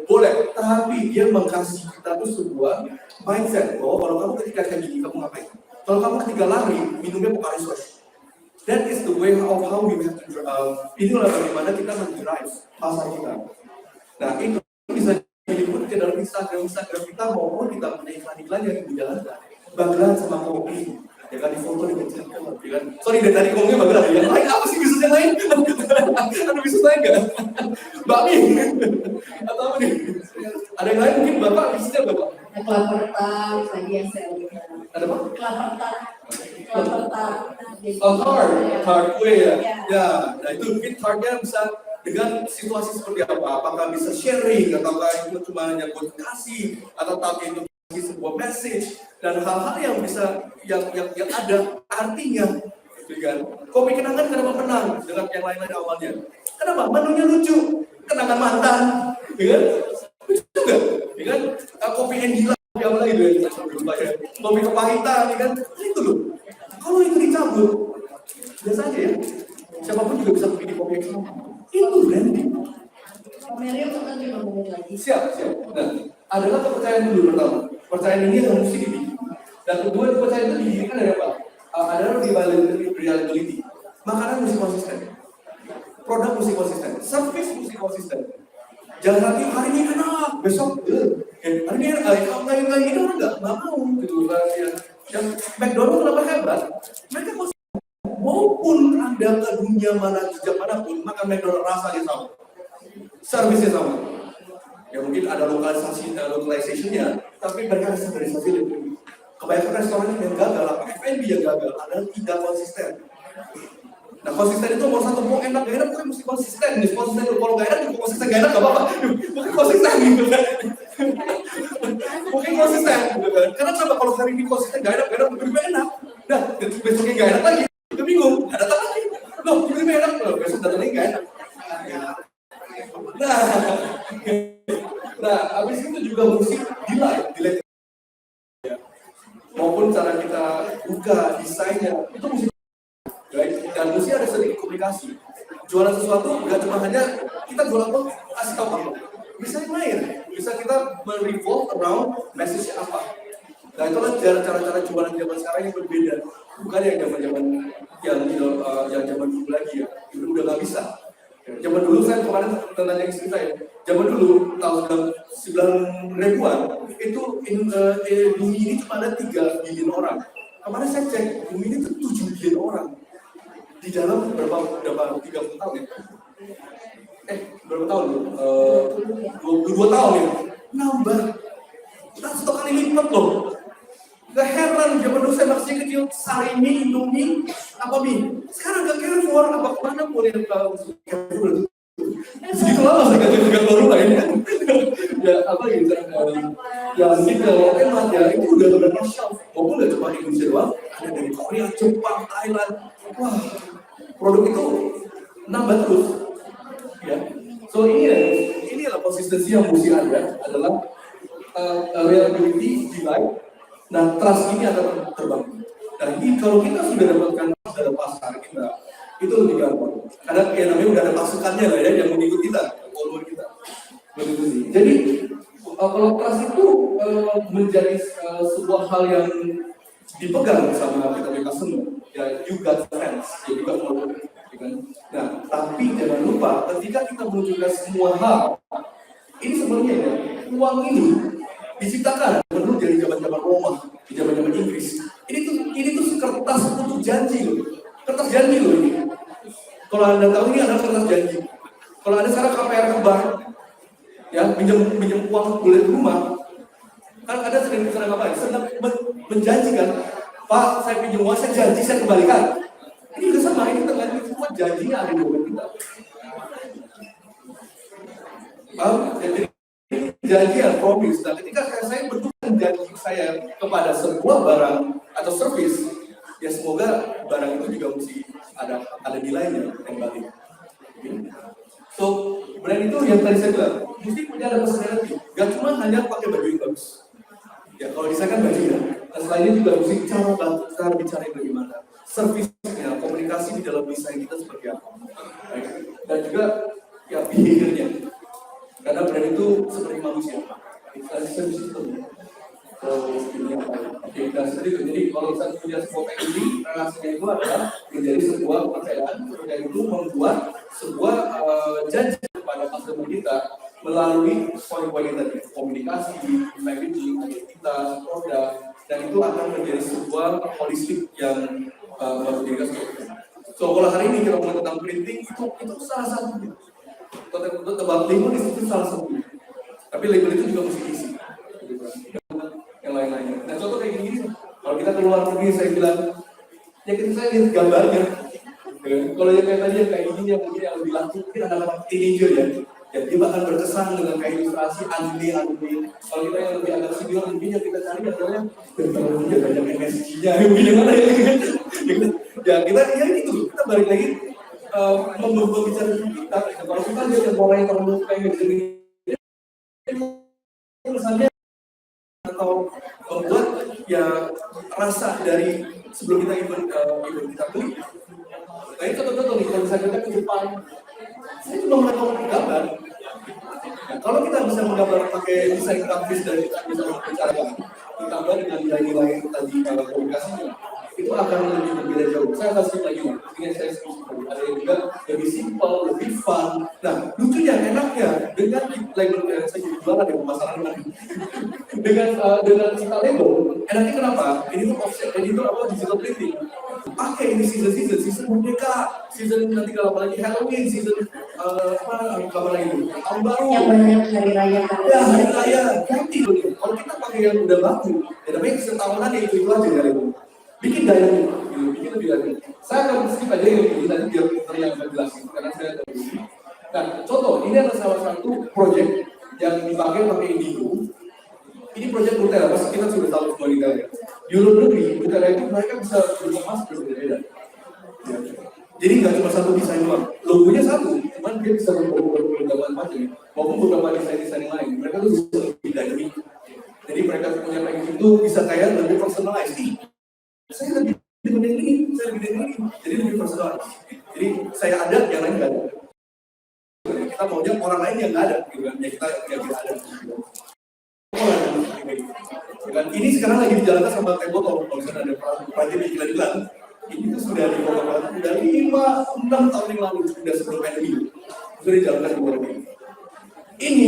boleh, tapi dia mengkasih kita tuh sebuah mindset bahwa kalau kamu ketika kayak gini kamu ngapain? Kalau kamu ketika lari minumnya Pocari Sweat. That is the way of how we have to inilah bagaimana kita mendrive pasar kita. Nah itu bisa diliput ke dalam Instagram kita maupun kita punya iklan-iklan yang dijalankan. Bagelan sama kopi, ya kan di foto dikecilkan, ya kan. Sorry dari tadi ngomongnya bagelan, yang lain apa sih bisnis yang lain? Ada bisnis lain nggak? Bakmi atau apa nih? Ada yang lain mungkin bapak bisnisnya bapak? Kelapertan tadi yang saya lihat. Ada apa? Kelapertan. Tart kue ya. Ya, nah itu mungkin tartnya bisa dengan situasi seperti apa? Apakah bisa sharing, ataukah itu cuma hanya buat kasih, atau tapi itu sebuah message dan hal-hal yang bisa yang ada artinya, gitu kan? Kopi kenangan kenapa menang dengan yang lain-lain awalnya? Kenapa? Menunya lucu, kenangan mantan, ya kan? Lucu juga, ya kan? Kopi Endila, kopi apa lagi dulu ya? Kopi kepahitan, ya kan? Itu loh. Kalau itu dicabut, biasa aja ya. Siapapun juga bisa bikin kopi yang sama. Itu branding. Meriam akan ngomongin lagi. Siap. Nah, adalah kepercayaan dulu pertama. Kepercayaan ini yang mesti dibikin. Dan kedua, kepercayaan itu didirikan dari apa? Adalah reliability. Makanan mesti konsisten. Produk mesti konsisten. Service mesti konsisten. Jangan nanti hari ini enak, besok hari ini enak, lain ini orang nggak mau gitu. Yang McDonald kenapa hebat? Mereka konsisten. Maupun Anda ke dunia mana, sejak manapun, maka McDonald rasanya sama. Servisnya sama. Ya mungkin ada localization-nya, tapi mereka ada standarisasi lebih. Kebanyakan restoran yang gagal, apa F&B yang gagal, adalah tidak konsisten. Nah konsisten itu nomor satu, mau enak, gak enak, bukan mesti konsisten. Konsisten itu, kalau gak enak, juga konsisten, gak enak, gak apa-apa. Mungkin konsisten gitu kan. Mungkin konsisten gitu kan. Karena kenapa kalau hari ini konsisten, gak enak, tiba-tiba enak. Nah, besoknya gak enak lagi, itu bingung, gak datang lagi. Loh, tiba-tiba enak, besok datang lagi gak enak. Nah, habis itu juga musik delay maupun cara kita buka desainnya itu musik, right? Dan musik ada sedikit komunikasi. Jualan sesuatu nggak cuma hanya kita jualan apa, kasih tahu apa, bisa yang lain, bisa kita revolve around message apa. Nah itulah cara-cara jualan zaman sekarang yang berbeda, bukan yang zaman yang zaman dulu lagi ya, itu udah nggak bisa. Zaman dulu saya kemarin tanya istri saya, zaman dulu tahun 90-an itu bumi ini cuma ada 3 billion orang. Kemarin saya cek bumi ini itu 7 billion orang. Di dalam berapa 30 tahun ya? Berapa tahun? 22 tahun ya? Nambah. Kita 1 kali lipat loh. Gak heran zaman dulu saya masih kecil, Sarimi, Indomie, apa mie. Sekarang gak kira keluar apa kemana pun yang segitu lama saya gak keluar rumah ini. Ya apa gitu, ya mungkin kalau emak ya itu udah beberapa shelf. Maupun gak cuma Indonesia doang, ada dari Korea, Jepang, Thailand. Wah, produk itu nambah terus. Ya, so inilah konsistensi yang mesti ada adalah reliability, delay. Nah, trust ini akan terbangun. Dan ini kalau kita sudah dapatkan dalam pasar kita, itu lebih gampang. Karena kayak namanya udah ada pasukannya lah ya, yang mengikut kita, follower kita. Begitu sih. Jadi, kalau trust itu menjadi sebuah hal yang dipegang sama kita semua. Ya, you got friends, ya juga follower. Kan? Nah, tapi jangan lupa, ketika kita menunjukkan semua hal, ini sebenarnya ya, uang ini diciptakan dulu dari zaman-zaman Roma, di zaman-zaman Inggris. Ini tuh kertas untuk janji loh. Kertas janji loh ini. Kalau Anda tahu ini adalah kertas janji. Kalau Anda sekarang KPR ke bank, ya pinjam uang boleh ke rumah, Kan ada sering apa? Sedang menjanjikan, Pak, saya pinjam uang, saya janji saya kembalikan. Ini udah sama, ini tergantung semua janjinya ada di dompet kita. Jadi janjian, promise. Nah, ketika saya bentukkan janji saya kepada sebuah barang atau service, ya semoga barang itu juga mesti ada nilainya yang balik. So, brand itu yang tadi saya bilang, mesti punya ada personality. Gak cuma hanya pakai baju yang bagus. Ya, kalau saya kan baju ya. Dan selain itu juga mesti cara bicara bagaimana. Servisnya, komunikasi di dalam desain kita seperti apa. Dan juga ya behavior-nya. Karena brand itu seperti manusia. Kita service itu. Ini apa? Oke, dan seperti itu. Jadi kalau saya punya sebuah packaging, relasinya itu adalah menjadi sebuah kepercayaan. Dan itu membuat sebuah janji kepada customer kita melalui poin-poin tadi, komunikasi, packaging, identitas, produk, dan itu akan menjadi sebuah holistik yang menjadikan seperti itu. So kalau hari ini kita ngomong tentang printing itu salah satunya. Tebak limun itu salah satunya. Tapi label itu juga mesti diisi. Yang lain-lainnya. Nah contoh kayak gini, kalau kita keluar negeri saya bilang, ya kita saya lihat gambarnya. Kalau yang kayak tadi yang kayak gini yang mungkin yang lebih laku mungkin anak-anak teenager ya. Ya dia bahkan berkesan dengan kayak ilustrasi anime. Kalau kita yang lebih agak senior mungkin yang kita cari adalah dia banyak MSG-nya, mungkin yang mana ya? Ya kita ya itu kita balik lagi membicara kita. Kalau kita lihat yang orang yang terlalu kayak gini, misalnya atau membuat ya rasa dari sebelum kita event kita beli. Nah itu contoh nih kalau misalnya kita ke Jepang, saya cuma menggunakan gambar. Nah, kalau kita bisa menggambar pakai desain grafis dan kita bisa membicarakan ditambah dengan nilai-nilai tadi komunikasinya, itu akan lebih berbeda jauh. Saya akan skip lagi, ingin saya skip. Ada yang juga lebih simple, lebih fun. Nah, lucunya, enaknya dengan label yang saya jadi jualan di pemasaran lagi. dengan kita label, enaknya kenapa? Ini tuh offset, ini tuh apa digital printing. Pakai ini season merdeka, season nanti kalau apalagi Halloween, season apa lagi itu? Tahun baru. Yang banyak hari raya. Ya, hari raya. Ganti loh. Kalau kita pakai yang udah baku, ya tapi setahunan ya itu aja kali itu. Bikin dynamic, bikin lebih dynamic. Saya akan skip aja yang ini nanti biar yang akan jelasin karena saya tahu ini. Nah, contoh ini adalah salah satu project yang dipakai Indigo. Ini proyek Nutella, pasti kita sudah tahu semua detailnya. Di luar negeri, Nutella itu mereka bisa berkemas berbeda-beda. Ya. Jadi nggak cuma satu desain doang, logonya satu, cuman dia bisa beberapa macam, maupun beberapa desain-desain yang lain. Mereka tuh bisa lebih dynamic. Jadi mereka punya packaging itu bisa kayak lebih personalized. Saya lebih dengan ini, saya lebih dengan ini, jadi lebih personalized. Jadi saya ada, yang lain nggak ada. Kita maunya orang lain yang nggak ada, gitu kan? Ya kita yang tidak ada. Dan ini sekarang lagi dijalankan sama Tempo kalau misalnya ada project di Gila-Gilaan. Ini tuh sudah dilakukan sudah 5-6 tahun yang lalu, sudah sebelum pandemi. Sudah dijalankan di luar negeri. Ini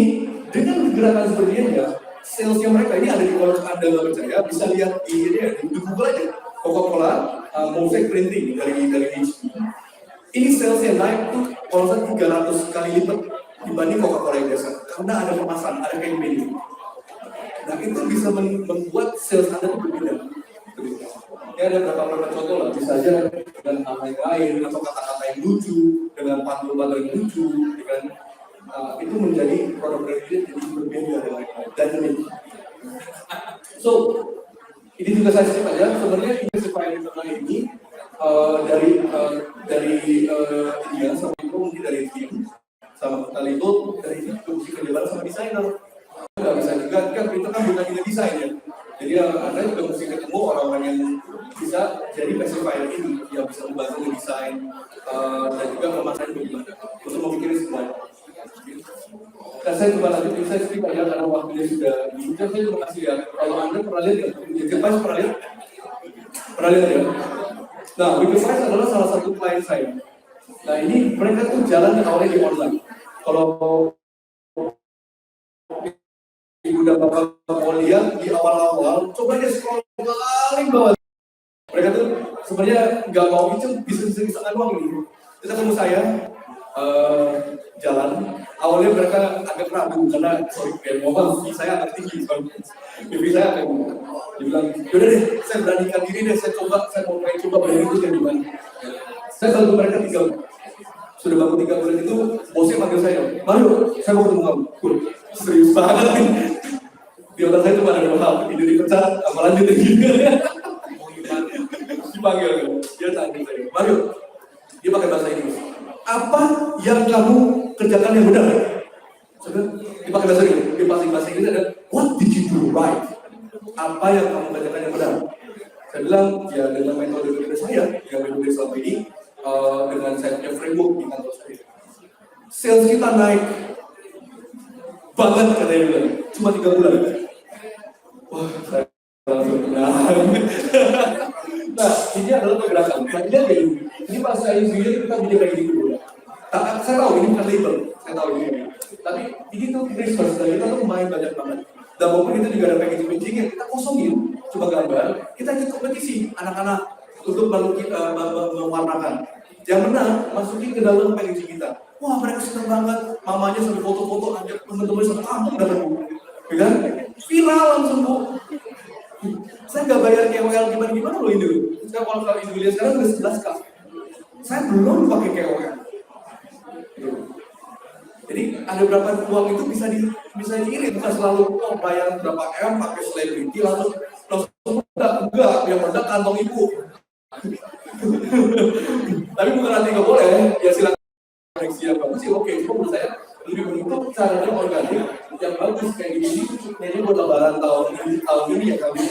dengan gerakan seperti ini ya, salesnya mereka ini ada di kalau Anda nggak percaya bisa lihat di ini ya, di Google aja. Coca-Cola mosaic printing dari HP. Ini salesnya naik tuh kalau 300 kali lipat dibanding Coca-Cola yang biasa karena ada kemasan, ada campaign. Nah itu bisa membuat sales Anda itu berbeda. Ya ada beberapa contoh lah, bisa aja dengan hal yang lain atau kata-kata yang lucu, dengan pantun-pantun yang lucu, dengan itu menjadi produk branding jadi berbeda dan unik. So ini juga saya skip aja. Sebenarnya Inspire Internal ini dari dia sama itu mungkin dari tim sama kali itu dari itu musik kerjaan sama desainer. Nggak bisa juga kan itu kan bukan juga desain ya. Jadi Anda juga mesti ketemu orang-orang yang bisa jadi pacifier ini yang bisa membantu desain dan juga memasak bagaimana untuk memikirkan semuanya. Dan saya coba lanjut, saya skip aja karena waktunya sudah diincar. Saya cuma kasih ya, kalau Anda pernah lihat ya, Wikipedia pernah lihat? Pernah lihat ya? Nah, Wikipedia adalah salah satu klien saya. Nah ini mereka tuh jalan awalnya di online. Kalau Ibu dan Bapak mau lihat di awal-awal, coba deh scroll paling bawah. Mereka tuh sebenarnya nggak mau itu bisa doang ini. Terus ketemu saya jalan, awalnya awalnya mereka agak ragu karena sorry kayak ngomong saya agak tinggi, jadi saya agak dibilang, yaudah deh, saya beranikan diri deh, saya mau coba berdiri itu kayak gimana. Saya bantu mereka 3 bulan. Sudah bantu 3 bulan itu, bosnya panggil saya, Mario, saya mau ketemu kamu. Serius banget nih. Di otak saya cuma ada 2 hal, ini dipecat, apa lanjut gitu. Dipanggil, dia tanya saya, Mario, dia pakai bahasa Inggris. Apa yang kamu kerjakan yang benar? Saya dipakai bahasa Inggris, dia pakai bahasa Inggris ada, what did you do right? Apa yang kamu kerjakan yang benar? Saya bilang, ya dengan metode saya, yang metode selama ini, dengan saya punya framework di kantor saya. Sales kita naik banget katanya bilang, cuma 3 bulan. Wah, saya langsung tenang. Nah, ini adalah pergerakan. Nah, ini kayak gini. Ini pas saya video kita bikin kayak gini dulu. Saya tahu ini bukan label, saya tahu ini. Tapi ini tuh research dan kita tuh main banyak banget. Dan walaupun itu juga ada packaging yang kita kosongin, coba gambar, kita ikut kompetisi anak-anak untuk mewarnakan. Yang menang masukin ke dalam packaging kita. Wah, mereka senang banget, mamanya sampai foto-foto, ajak teman-teman satu kampung datang, ya kan? Viral langsung bu. Saya nggak bayar KOL gimana loh ini. Saya kalau ini lihat sekarang udah 11K. Saya belum pakai KOL. Jadi ada berapa uang itu bisa diirit, bukan selalu bayar berapa M pakai selebriti langsung enggak, yang meledak kantong ibu. Tapi bukan nanti nggak boleh, ya silakan koneksi yang bagus sih, oke. Cuma menurut saya lebih bentuk caranya organik yang bagus kayak gini. Ini buat lebaran tahun ini ya kami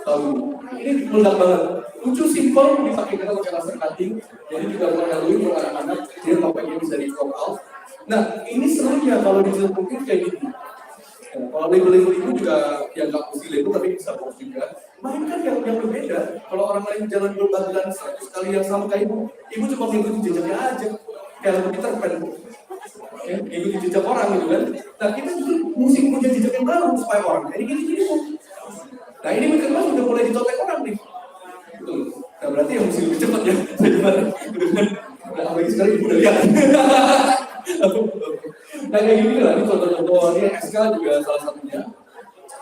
tahun ini meledak banget. Lucu, simpel, dipakai kita pakai laser cutting, jadi juga bukan Halloween untuk anak-anak, jadi topengnya bisa di crop out. Nah, ini serunya kalau dijelpukin kayak gini. Ya, kalau label-label itu juga yang nggak mesti label tapi bisa box juga. Mainkan yang berbeda. Kalau orang lain jalan berbagian 100 kali yang sama kayak ibu cuma ngikutin jejaknya aja. Kayak lagu Peter Pan. Ya, ngikutin jejak orang gitu kan. Nah, kita juga musik punya jejak yang baru supaya orang kayak gini-gini. Nah, ini mungkin mas udah mulai ditotek orang nih. Betul. Nah, berarti yang mesti lebih cepat ya. Nah, apalagi sekarang ibu udah lihat. Nah, kayak gini lah, ini contoh-contoh, ini SK juga salah satunya.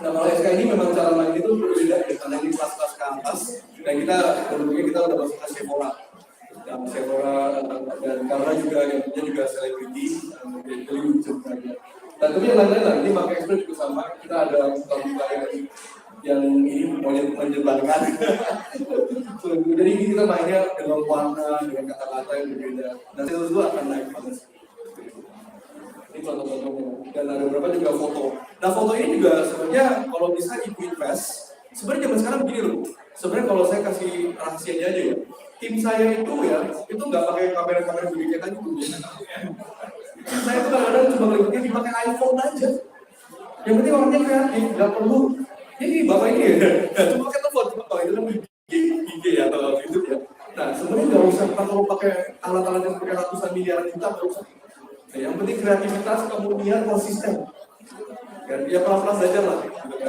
Nah, kalau SK ini memang cara main itu berbeda ya, karena ini kelas-kelas ke atas. Dan kita udah masuk ke Sephora. Dan Sephora, dan karena juga yang punya juga selebriti, jadi lucu saja. Dan tapi yang lain-lain lah, ini Maka Express juga sama, kita ada buka-buka yang ini menyebalkan. Jadi kita mainnya dengan warna, dengan kata-kata yang berbeda. Dan sales itu akan naik banget. Ini contoh-contohnya. Dan ada beberapa juga foto. Nah, foto ini juga sebenarnya kalau bisa ibu invest, sebenarnya zaman sekarang begini loh. Sebenarnya kalau saya kasih rahasianya aja ya, tim saya itu nggak pakai kamera-kamera begini kayak tadi. Tim saya itu kadang-kadang cuma ngeliatnya dipakai iPhone aja. Yang penting orangnya kreatif, nggak perlu. Ini bapak ini ya, cuma pakai telepon, cuma kalau itu kan IG ya atau YouTube ya. Nah, sebenarnya nggak usah kalau pakai alat-alat yang pakai ratusan miliaran juta, nggak usah. Nah, yang penting kreativitas kemudian konsisten. Dan ya pelan-pelan belajar lah.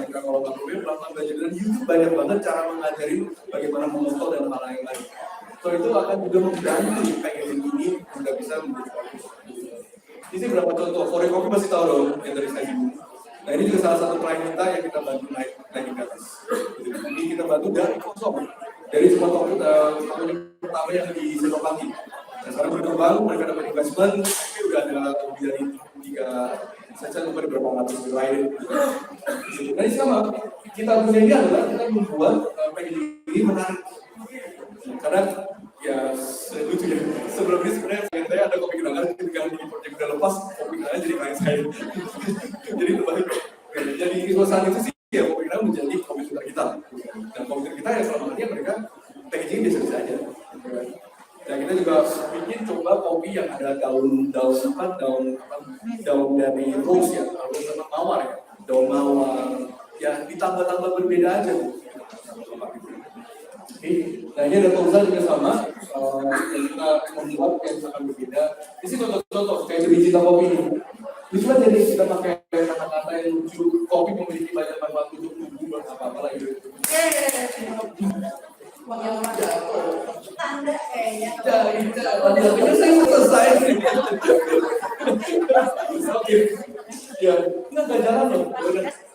Kalau Bang Rubin pelan-pelan belajar, dan YouTube banyak banget cara mengajarin bagaimana memotong dan hal yang lain. So itu akan juga membantu pengen ini juga bisa menjadi bagus. Ini berapa contoh? Foreign Copy pasti tahu dong yang dari saya ini. Nah, ini juga salah satu klien kita yang kita bantu naik ke atas. Ini kita bantu dari kosong. Dari semua toko pertama yang di Senopati. Nah, sekarang berkembang, mereka dapat investment, tapi udah ada lebih dari 3, saya lupa beberapa ratus lain. Nah, ini sama. Kita punya ini adalah kita membuat packaging ini menarik. Karena ya lucu ya. Sebelum ini sebenarnya saya ada kopi kenangan ketika di project udah lepas, kopi kenangan jadi klien saya. Jadi terbalik. Jadi suasana itu sih ya kopi kenangan menjadi komputer kita. Dan komputer kita ya selama ini mereka packaging biasa-biasa aja. Dan kita juga bikin coba kopi yang ada daun dari rose ya, daun mawar ya, daun mawar. Ya ditambah-tambah berbeda aja. Nah, ini ada Fauzan juga sama, kita membuat yang sangat berbeda. Di sini contoh-contoh kayak biji kopi ini. Lucu aja nih, kita pakai kata-kata yang lucu. Kopi memiliki banyak manfaat untuk tubuh, apa-apa lah gitu. Tanda kayaknya. Jadi saya selesai. Oke, ya, nggak jalan loh.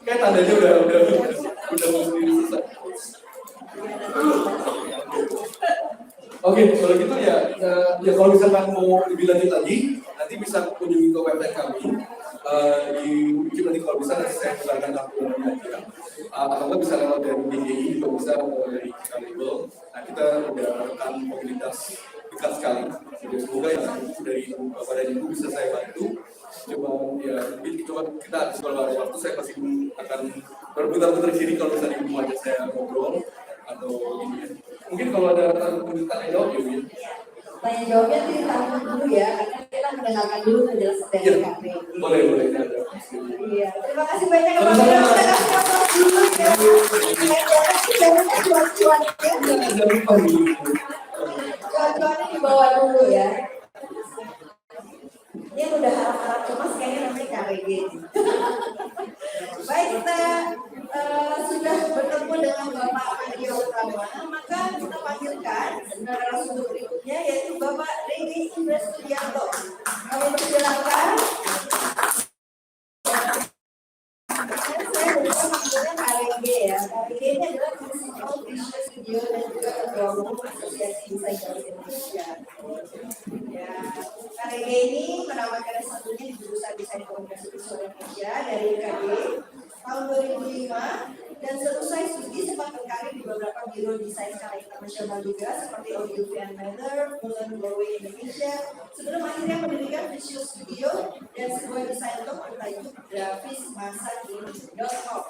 Kayak tandanya udah mesti selesai. Oke, kalau gitu ya kalau misalkan mau lebih lanjut lagi, nanti bisa kunjungi ke website kami. Mungkin nanti kalau bisa nanti saya keluarkan akunnya aja. Atau bisa lewat dari DGI juga bisa dari Kalibel. Nah kita udah rekan komunitas dekat sekali. Jadi semoga ya dari Bapak dan Ibu bisa saya bantu. Coba kita kalau ada waktu saya pasti akan berputar-putar sini kalau misalnya Ibu ajak saya ngobrol atau ini ya. Mungkin kalau ada tanya jawab ya Bu. Tanya jawabnya nanti ditahan dulu ya, karena kita mendengarkan dulu penjelasan dari KPI. Boleh. Iya, terima kasih banyak Bapak. Kita kasih aplaus dulu ya. Jangan cuan-cuan ya. Cuan-cuannya dibawa dulu ya. Ini udah harap-harap cemas kayaknya namanya KRG. Baik, kita sudah bertemu dengan Bapak Mario Utama, maka kita panggilkan narasumber berikutnya yaitu Bapak Regi Indra Sudianto. Kami persilakan. Saya berdoa panggilnya KRG ya. KRG ini adalah Principal Visual Studio dan juga Ketua Umum Asosiasi Desain Indonesia. Ya, KRG ini menawarkan satunya di jurusan Desain Komunikasi Visual Indonesia dari IKB tahun 2005 dan selesai studi sempat berkarir di beberapa biro desain skala internasional juga seperti Audio and Matter, Mullen Norway Indonesia sebelum akhirnya mendirikan Visual Studio dan sebuah desain blog bertajuk grafismasakini.com.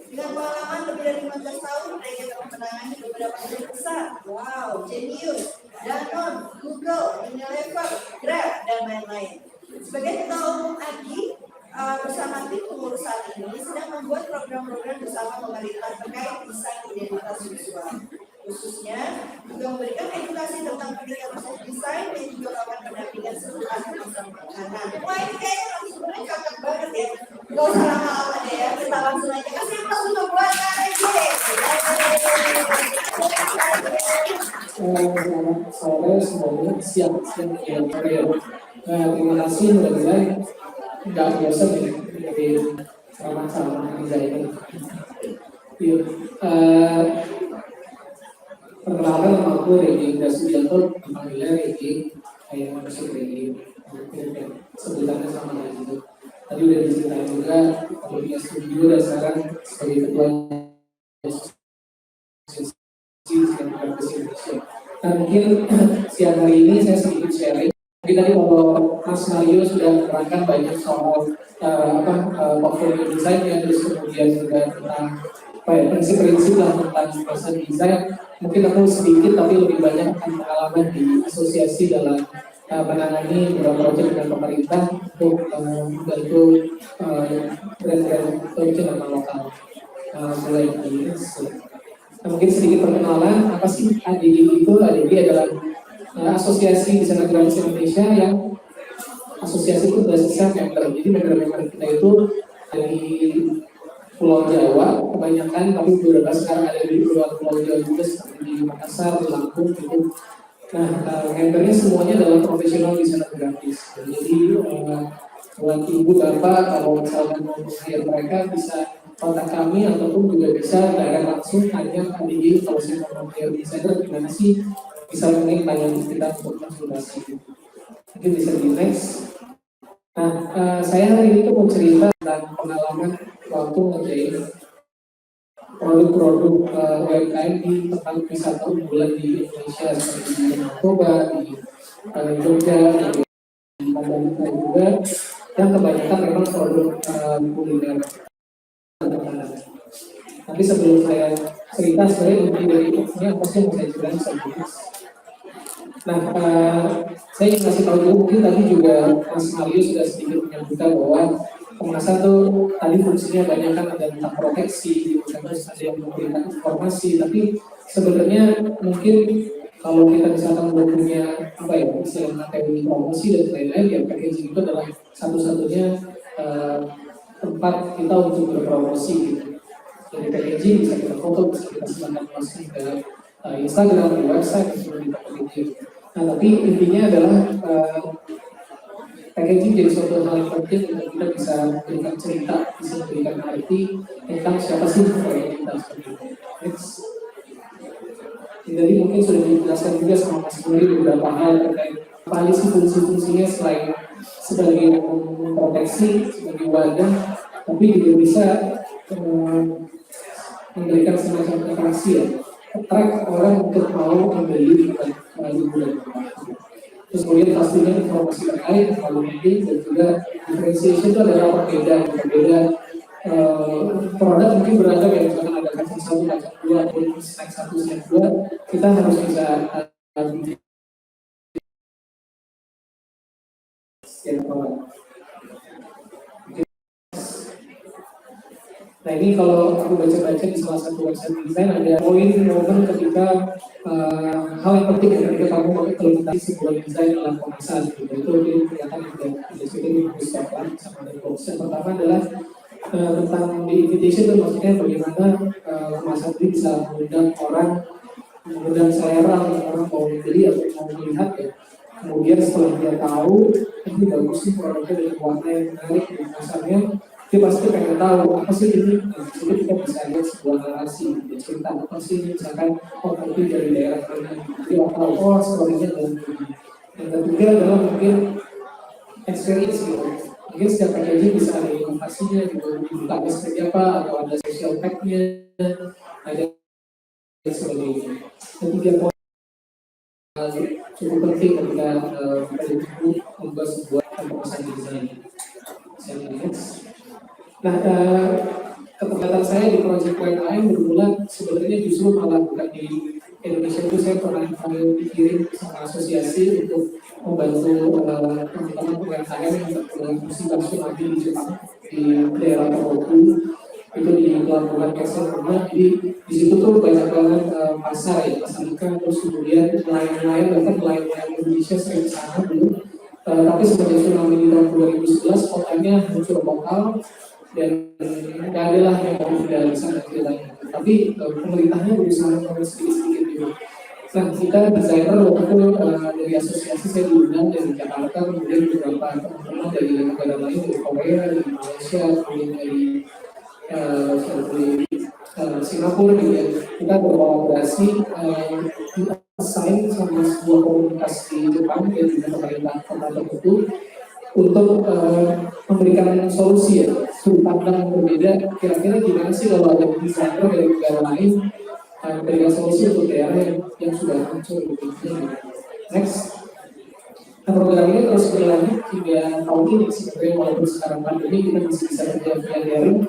Dengan pengalaman lebih dari 15 tahun, mereka telah menangani beberapa proyek besar. Wow, Genius, Danone, Google, Unilever, Grab, dan lain-lain. Sebagai ketua umum AGI, bersama tim pengurus saat ini sedang membuat program-program bersama pemerintah terkait desain identitas visual. Khususnya juga memberikan edukasi tentang pendidikan proses desain dan juga kawan pendampingan seluruh masa makanan. Wah ini kayaknya sebenarnya cocok banget ya. Gak usah lama-lama deh ya, kita langsung aja kasih aplaus untuk buat KRG. Selamat sore semuanya, siap ya. Terima kasih mudah-mudahan nggak biasa ya dari sama-sama desainer. Perkenalkan nama aku Regi Indra Sudianto, panggilnya Regi, kayak manusia Regi, sebutannya sama kayak gitu. Tadi udah diceritain juga, aku punya studio dan sekarang sebagai ketua Indonesia. Nah mungkin siang hari ini saya sedikit sharing. Mungkin tadi kalau Mas Mario sudah menerangkan banyak soal portfolio desainnya, terus kemudian juga tentang prinsip-prinsip lah tentang proses desain. Mungkin aku sedikit tapi lebih banyak pengalaman di asosiasi dalam menangani beberapa proyek dengan pemerintah untuk membantu brand-brand nama lokal mulai dari mungkin sedikit perkenalan apa sih ADG itu. ADG adalah Asosiasi Desainer Grafis Indonesia yang asosiasi itu basisnya member. Jadi member kita itu dari Pulau Jawa kebanyakan, tapi beberapa sekarang ada di luar Pulau Jawa juga seperti di Makassar, di Lampung gitu. Nah, membernya semuanya adalah profesional desainer grafis. Jadi buat ibu bapak kalau misalnya mau hire mereka bisa kontak kami ataupun juga bisa direct langsung tanya ke ADG kalau saya mau hire desainer gimana sih, bisa mungkin tanya kita untuk konsultasi. Mungkin bisa di next. Nah, saya hari ini tuh mau cerita tentang pengalaman waktu ngerjain produk-produk UMKM di tempat wisata unggulan di Indonesia seperti di Narkoba, di Jogja, di Mandalika juga, yang kebanyakan memang produk kuliner. Tapi sebelum saya cerita, saya inti dari ini apa sih yang saya jelaskan sedikit. Nah, saya ingin kasih tahu dulu, mungkin tadi juga Mas Mario sudah sedikit menyebutkan bahwa Komnas tuh tadi fungsinya banyak kan ada tentang proteksi, terus ada yang memberikan informasi, tapi sebenarnya mungkin kalau kita misalkan belum punya apa ya istilah materi promosi dan lain-lain, ya packaging itu adalah satu-satunya tempat kita untuk berpromosi gitu. Jadi packaging bisa kita foto, bisa kita sebarkan posting ke Instagram, di website, bisa kita packaging. Nah tapi intinya adalah packaging jadi suatu hal yang penting untuk kita bisa memberikan cerita, bisa memberikan arti tentang siapa sih proyek kita seperti itu. Next. Jadi mungkin sudah dijelaskan juga sama Mas Muri beberapa hal terkait apa sih fungsi-fungsinya selain sebagai proteksi, sebagai wadah, tapi juga bisa memberikan semacam atraksi ya, attract orang untuk mau membeli liburan. Terus kemudian pastinya informasi terkait terlalu penting dan juga differentiation itu adalah berbeda produk mungkin beragam ya, misalkan ada kacang satu, kacang dua, atau snack satu, snack dua, kita harus bisa setiap produk. Nah ini kalau aku baca-baca di salah satu website desain ada momen ketika hal yang penting ketika kamu implementasi sebuah desain dalam pemasaran gitu. Itu kelihatan di sini disebutkan sama dari box. Yang pertama adalah tentang the invitation itu maksudnya bagaimana pemasaran ini bisa mengundang selera orang mau beli atau mau melihat ya. Kemudian setelah dia tahu ini bagus sih produknya dari warna yang menarik di pasarnya, dia pasti pengen tahu apa sih ini. Jadi kita bisa lihat sebuah narasi cerita apa sih ini, misalkan itu dari daerah mana, dia tahu story-nya dalam ini. Yang ketiga adalah mungkin experience gitu. Mungkin setiap packaging bisa ada inovasinya gitu, dibuka seperti apa, atau ada social pack-nya, ada sebagainya. Ketiga poin cukup penting ketika kita membuat sebuah pemasaran desain. Nah, keterlibatan saya di proyek UMKM bermula sebenarnya justru malah bukan di Indonesia. Itu saya pernah dikirim sama asosiasi untuk membantu teman-teman UMKM yang terkena musibah tsunami di Jepang di daerah Tohoku, itu di pelabuhan Kesen. Jadi di situ tuh banyak banget pasar ya, pasar ikan, terus kemudian nelayan-nelayan, bahkan nelayan Indonesia sering ke sana dulu. Tapi semenjak tsunami di tahun 2011 kotanya hancur total dan nggak ada lah yang mau tinggal di sana ceritanya. Tapi pemerintahnya berusaha sedikit-sedikit gitu. Nah, kita desainer waktu itu dari asosiasi saya diundang dari Jakarta, kemudian beberapa teman-teman dari negara lain, dari Korea, dari Malaysia, kemudian dari Singapura juga. Kita berkolaborasi assign sama sebuah komunitas di Jepang dan juga pemerintah kota tertentu untuk memberikan solusi ya, sudut pandang yang berbeda. Kira-kira gimana sih kalau ada desainer dari negara lain memberikan solusi untuk daerah yang sudah hancur gitu. Next. Nah, program ini terus berlanjut hingga tahun ini sebenarnya, walaupun sekarang pandemi kita masih bisa kerja via daring,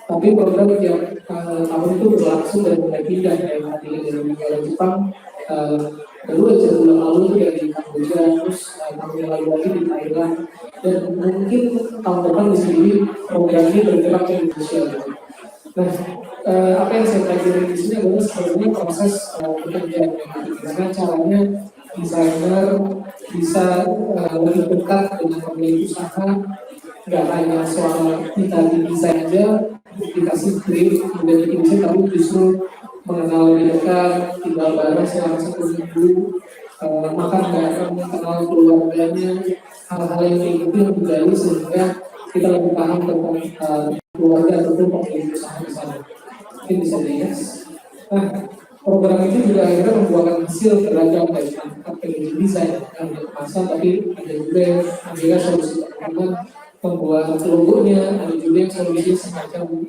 tapi program tiap tahun itu berlangsung dan mulai pindah dari dari negara Jepang. Kedua bulan lalu itu dari Kamboja, terus tahun yang lalu lagi di Thailand, dan mungkin tahun depan di sini program ini bergerak ke Indonesia gitu. Nah, apa yang saya pelajari di sini adalah sebenarnya proses bekerja, gimana caranya desainer bisa lebih dekat dengan pemilik usaha, nggak hanya soal kita di desain aja, dikasih brief, kemudian bikin desain, tapi justru mengenal lebih dekat, tinggal bareng selama 1 minggu, makan bareng, mengenal keluarganya, hal-hal yang kayak gitu yang digali sehingga kita lebih paham tentang keluarga ataupun pemilik usaha di sana. Mungkin bisa dilihat. Nah, program itu juga akhirnya membuahkan hasil beragam dari packaging desain yang kemasan, tapi ada juga solusi teman-teman membuat logonya, ada juga yang solusi semacam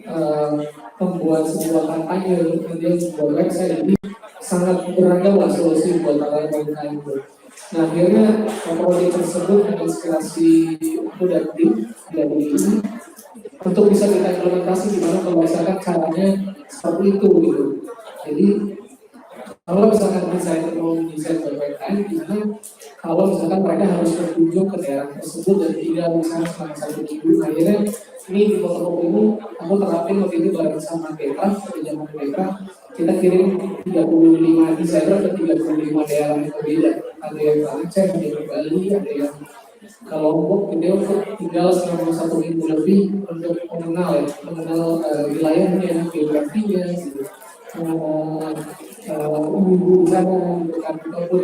membuat sebuah kampanye, kemudian sebuah website. Jadi sangat beragam lah solusi buat orang-orang itu. Nah, akhirnya proyek tersebut menginspirasi aku dan tim dari ini untuk bisa kita implementasi gimana kalau misalkan caranya seperti itu gitu. Jadi kalau misalkan desainer mau desain UMKM, gimana kalau misalkan mereka harus berkunjung ke daerah tersebut dan tinggal misalnya selama 1 minggu. Akhirnya ini di foto ini aku terapin waktu itu bareng sama Petra, di zaman Petra kita kirim 35 desainer ke 35 daerah yang berbeda. Ada yang ke Aceh, ada yang ke Bali, ada yang ke Lombok, gitu, untuk tinggal selama 1 minggu lebih untuk mengenal wilayahnya, geografinya, gitu. Minggu di sana, ataupun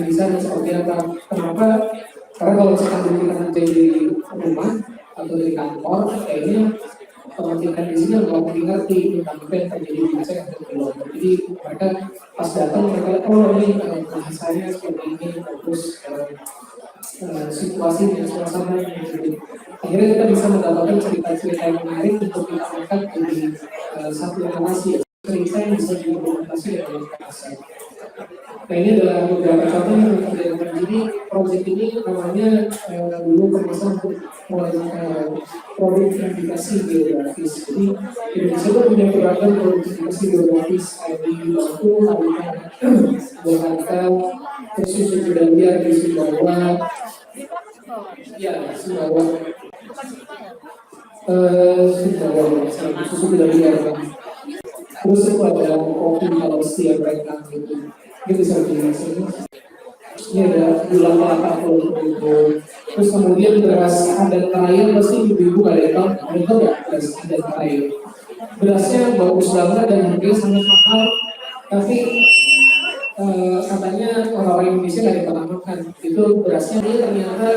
di sana seperti apa. Kenapa? Karena kalau misalkan kita kerja di rumah atau di kantor, kayaknya teman-teman di sini nggak mungkin ngerti tentang apa yang terjadi di Aceh atau di luar. Jadi mereka pas datang mereka lihat, oh ini bahasanya seperti ini, terus situasinya, suasananya. Jadi akhirnya kita bisa mendapatkan cerita-cerita yang menarik untuk kita angkat di satu narasi, cerita yang bisa diimplementasi dalam bahasa. Nah ini adalah beberapa contoh yang terjadi. Jadi proyek ini namanya dulu permasalahan untuk produk aplikasi geografis. Jadi Indonesia itu punya beragam produk aplikasi geografis di Batu, Jakarta, terus susu Kudalia di Sumbawa, ya Sumbawa, susu Kudalia. Terus itu ada kopi kalau setiap mereka gitu. Ini bisa dijelasin. Ini ada gula kelapa itu. Terus kemudian beras adat Karayan pasti ibu-ibu ada tahu nggak beras adat Karayan? Berasnya bagus banget dan harganya sangat mahal, tapi katanya orang-orang Indonesia nggak pernah makan. Itu berasnya ini ternyata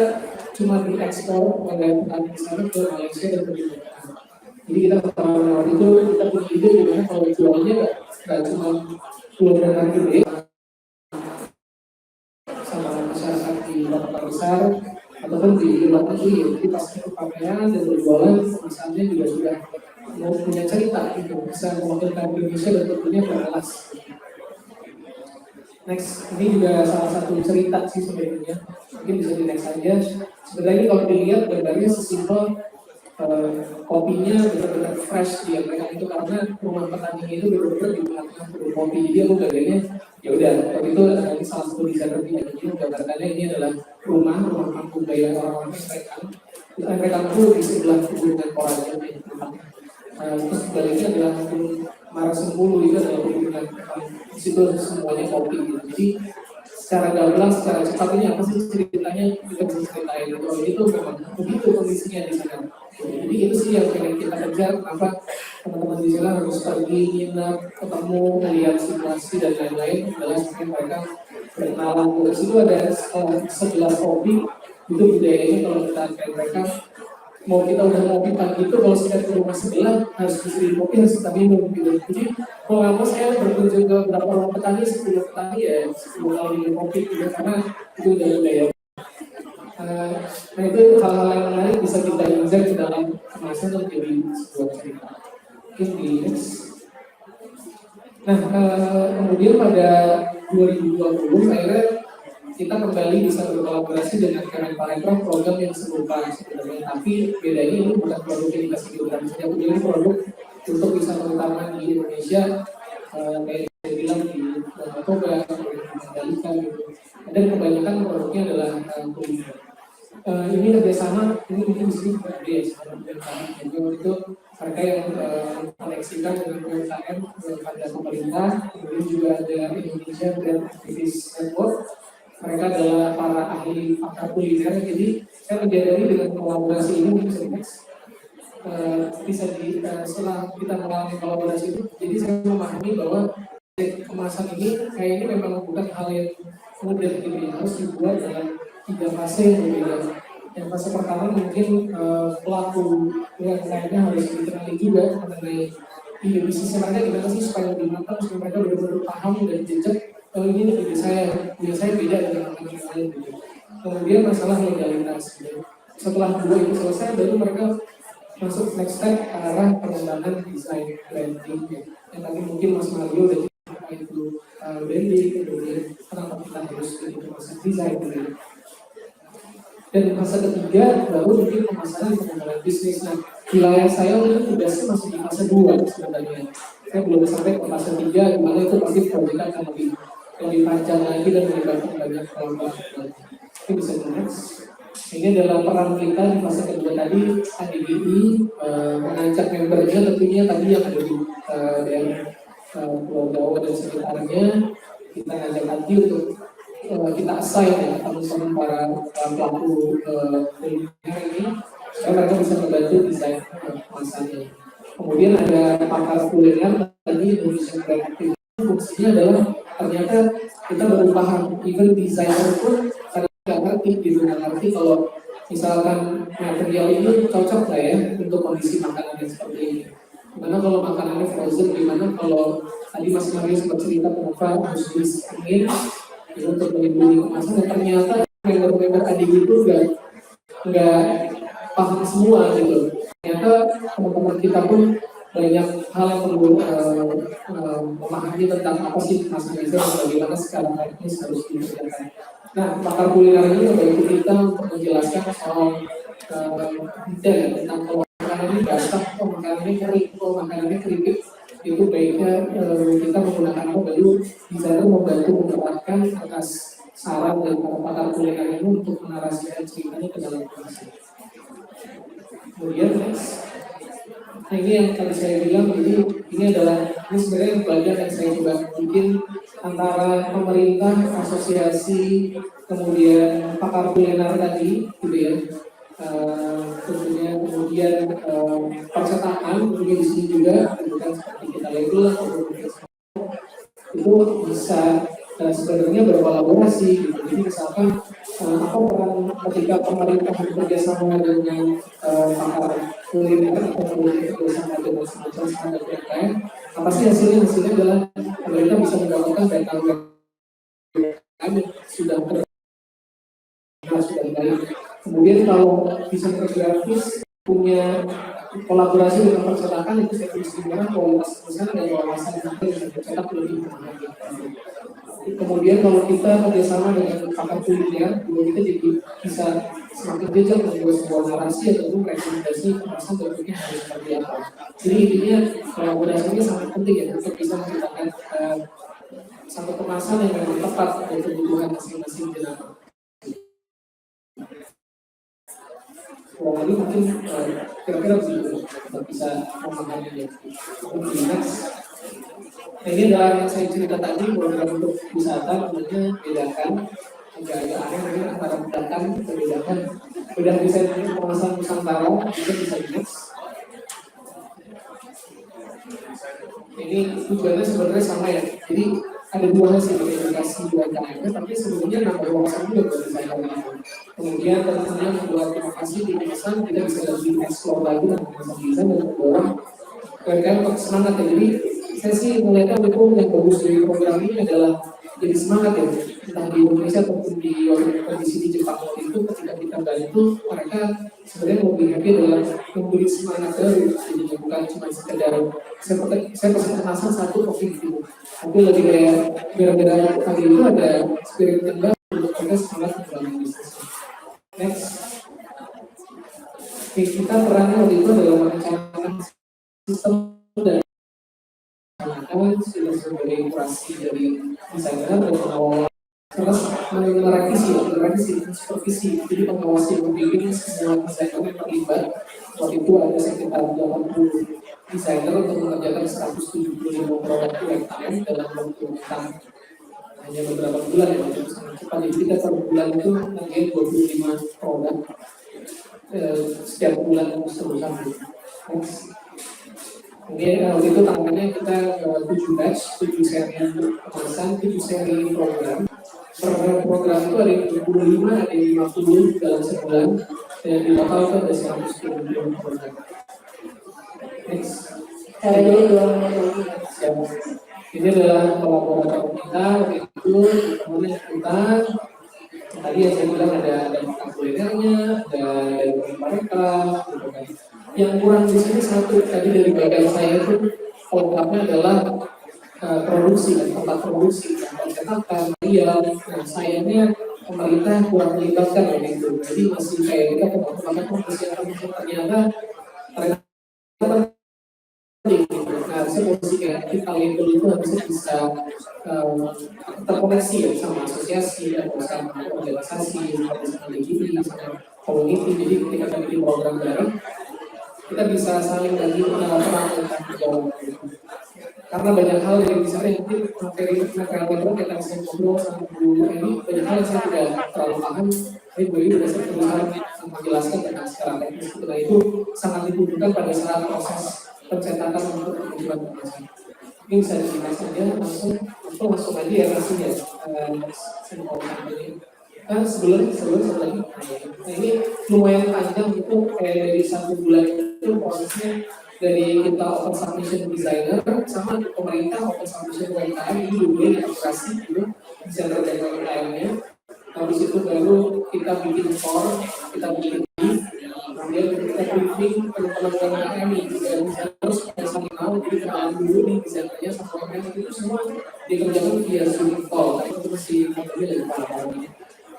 cuma diekspor oleh petani di sana ke Malaysia dan ke Vietnam. Jadi kita pertama itu kita punya ide gimana kalau jualnya nggak cuma keluaran gede sama masyarakat di kota besar ataupun di luar negeri. Jadi pas kita pakaian dan berjualan misalnya juga sudah mau punya cerita gitu, bisa mewakilkan Indonesia dan tentunya berkelas. Next, ini juga salah satu cerita sih sebenarnya, mungkin bisa di next saja. Sebenarnya kalau dilihat gambarnya sesimpel kopinya benar-benar fresh di Amerika itu karena rumah petani itu benar-benar di tengah kebun kopi. Jadi aku gambarnya ya udah, waktu itu ini salah satu desainer di gambarnya ini adalah rumah kampung gaya orang-orang mereka itu di sebelah pegunungan Koraja. Terus sebaliknya adalah Marasempulu, itu adalah pegunungan di situ semuanya kopi gitu. Jadi secara gamblang, secara cepat ini apa sih ceritanya kita bisa ceritain kalau itu memang begitu kondisinya di sana. Jadi itu sih yang pengen kita kejar, kenapa teman-teman di sana harus pergi, nginep, ketemu, melihat situasi dan lain-lain adalah supaya mereka berkenalan. Terus itu ada 11 kopi, itu budayanya kalau kita kayak mereka mau kita udah ngopi pagi itu kalau kita ke rumah sebelah harus beli kopi harus kita minum gitu. Jadi kalau nggak mau saya berkunjung ke beberapa orang petani, 10 petani ya 10 kali minum kopi gitu karena itu udah gaya. Nah itu hal-hal yang menarik bisa kita injek ke dalam kemasan untuk jadi sebuah cerita. Ini nah kemudian pada 2020 akhirnya kita kembali bisa berkolaborasi dengan Kemenparekraf program yang serupa sebenarnya, tapi bedanya ini bukan produk edukasi geografi saja, ini produk untuk wisata utama di Indonesia kayak saya bilang di Danau Toba, di Mandalika gitu. Dan kebanyakan produknya adalah kuliner. Ini kerjasama, ini mungkin di sini gede ya, itu mereka yang koneksikan dengan UMKM pada pemerintah, kemudian juga ada Indonesia Brand Activist Network. Mereka adalah para ahli pakar kuliner, jadi saya menyadari dengan kolaborasi ini bisa setelah kita mengalami kolaborasi itu, jadi saya memahami bahwa kemasan ini kayaknya memang bukan hal yang mudah gitu ya, harus dibuat dalam 3 fase yang berbeda. Yang fase pertama mungkin pelaku UMKM-nya harus dikenali juga mengenai ide bisnisnya mereka gimana sih supaya lebih matang, supaya mereka benar-benar paham dan jejak kalau ini ide saya beda dengan orang lain gitu. Kemudian masalah legalitas gitu. Setelah 2 itu selesai, baru mereka masuk next step ke arah pengembangan desain branding ya. Yang tadi mungkin Mas Mario dan apa itu branding, kemudian kenapa kita harus itu masuk desain gitu. Dan fase ketiga baru mungkin pemasaran pengembangan bisnis. Nah, wilayah saya mungkin tugasnya masih di fase 2 sebenarnya. Saya belum sampai ke fase 3, di mana itu pasti proyek akan lebih panjang lagi dan melibatkan banyak kelompok. Ini bisa next. Ini adalah peran kita di fase kedua tadi, ADGI mengajak membernya tentunya tadi yang ada di daerah Pulau Jawa dan sekitarnya. Kita ngajak lagi untuk kita assign ya teman-teman para pelaku kuliner ini supaya mereka bisa membantu desain kemasannya. Kemudian ada pakar kuliner tadi Indonesia Brand Activist, fungsinya adalah ternyata kita baru paham, even desainer pun kadang nggak ngerti, gitu nggak ngerti kalau misalkan material ini cocok nggak ya untuk kondisi makanan yang seperti ini. Gimana kalau makanannya frozen, gimana kalau tadi Mas Mario sempat cerita kenapa harus dingin itu untuk melindungi kemasan, dan ternyata member-member adik itu nggak paham semua gitu. Ternyata teman-teman kita pun banyak hal yang perlu memahami tentang apa sih kemasan itu dan bagaimana secara teknis harus dikerjakan. Nah, pakar kuliner ini membantu kita untuk menjelaskan soal detail tentang kalau makanan ini basah, kalau makanan ini kering, kalau makanan ini keripik, itu baiknya kita menggunakan apa, baru bisa membantu menerapkan atas saran dari para pakar kuliner ini untuk menarasikan ceritanya ke dalam kemasan. Kemudian next. Nah, ini yang tadi saya bilang, jadi ini sebenarnya bagian yang saya coba bikin antara pemerintah, asosiasi, kemudian pakar kuliner tadi, gitu ya. Tentunya kemudian percetakan, kemudian di sini juga bukan seperti kita label, itu bisa sebenarnya berkolaborasi gitu. Jadi misalkan apa peran ketika pemerintah bekerja sama dengan pakar kuliner atau bekerja sama dengan semacam standar PPN, apa sih hasilnya? Hasilnya adalah pemerintah bisa mendapatkan data yang sudah baik. Kemudian kalau bisa grafis punya kolaborasi dengan percetakan, itu saya tulis gimana kualitas pesan dan wawasan yang tercetak lebih baik. Kemudian kalau kita kerjasama dengan pakar kuliner, kita jadi bisa semakin bijak membuat sebuah narasi ataupun rekomendasi kemasan bentuknya harus seperti apa. Jadi intinya kolaborasinya sangat penting ya untuk bisa menciptakan satu kemasan yang memang tepat untuk kebutuhan masing-masing jenazah. Lagi mungkin kira-kira begitu kita bisa memahaminya. Kemudian ini adalah yang saya cerita tadi, program untuk wisata namanya Bedakan. Agak-agak aneh mungkin antara Bedakan dan Bedakan. Beda desain kemasan Nusantara itu bisa next. Ini tujuannya sebenarnya sama ya. Jadi ada dua hasil edukasi UMKM, tapi sebenarnya nambah wawasan juga buat desainer itu. Kemudian tentunya membuat inovasi di pesan, kita bisa lebih explore lagi dengan desain dan mendorong UMKM untuk semangat ya. Jadi saya sih melihatnya itu yang bagus dari program ini adalah jadi semangat ya, entah di Indonesia ataupun di kondisi di Jepang waktu itu ketika kita bantu mereka sebenarnya lebih happy dalam memberi semangat baru, jadi bukan cuma sekedar saya pasti kemasan satu kopi gitu, tapi lebih kayak gara-gara kali itu ada spirit yang baru untuk mereka semangat membangun bisnis. Next, kita perannya waktu itu adalah merencanakan sistem dan sebagai kurasi dari desainer dan pengawas, terus merevisi supervisi, jadi pengawas yang membimbing semua desainer yang terlibat. Waktu itu ada sekitar 80 desainer untuk mengerjakan 175 produk UMKM dalam waktu hanya beberapa bulan ya, itu sangat cepat. Jadi kita per bulan itu ngerjain 25 produk setiap bulan sebulan. Ini waktu itu tangannya kita 7 batch, 7 seri kemasan, 7 seri program. Per program itu ada yang 25, ada yang 50 dalam sebulan, dan di total itu ada 120 program. Next. Ini adalah kolaborator kita, waktu itu teman-teman kita. Tadi yang saya bilang ada kulinernya, ada mereka, gitu kan. Yang kurang di sini satu tadi dari bagian saya itu lengkapnya adalah produksi dan tempat produksi, percetakan, iya. Nah, sayangnya pemerintah kurang melibatkan ya gitu. Jadi masih kayak kita tempat persiapan ternyata mereka nah, saya posisi kayak kita label itu harusnya bisa terkoneksi ya sama asosiasi atau sama organisasi, sama legitimacy, sama community. Jadi ketika kita bikin program bareng, kita bisa saling lagi peran tentang jawab. Karena banyak hal yang bisa mungkin materi kita bisa ngobrol sama Bu ini, banyak hal yang saya tidak terlalu paham. Tapi Bu ini sudah berusaha menjelaskan tentang secara teknis. Setelah itu sangat dibutuhkan pada saat proses pencetakan untuk kebutuhan kemasan. Ini bisa dilihat saja langsung aja ya kasihnya. Sebelum satu lagi. Nah ini lumayan panjang itu dari 1 bulan itu prosesnya dari kita open submission designer sama pemerintah open submission UMKM ini dulu diaplikasi dulu desainer dan UMKM-nya. Habis itu baru kita bikin form, kita bikin brief, kemudian kita briefing teman-teman UMKM yang juga desainer supaya saling tahu, jadi kenalan dulu nih desainernya sama UMKM itu semua dikerjakan via Zoom call. Tapi itu masih katanya dari para-paranya.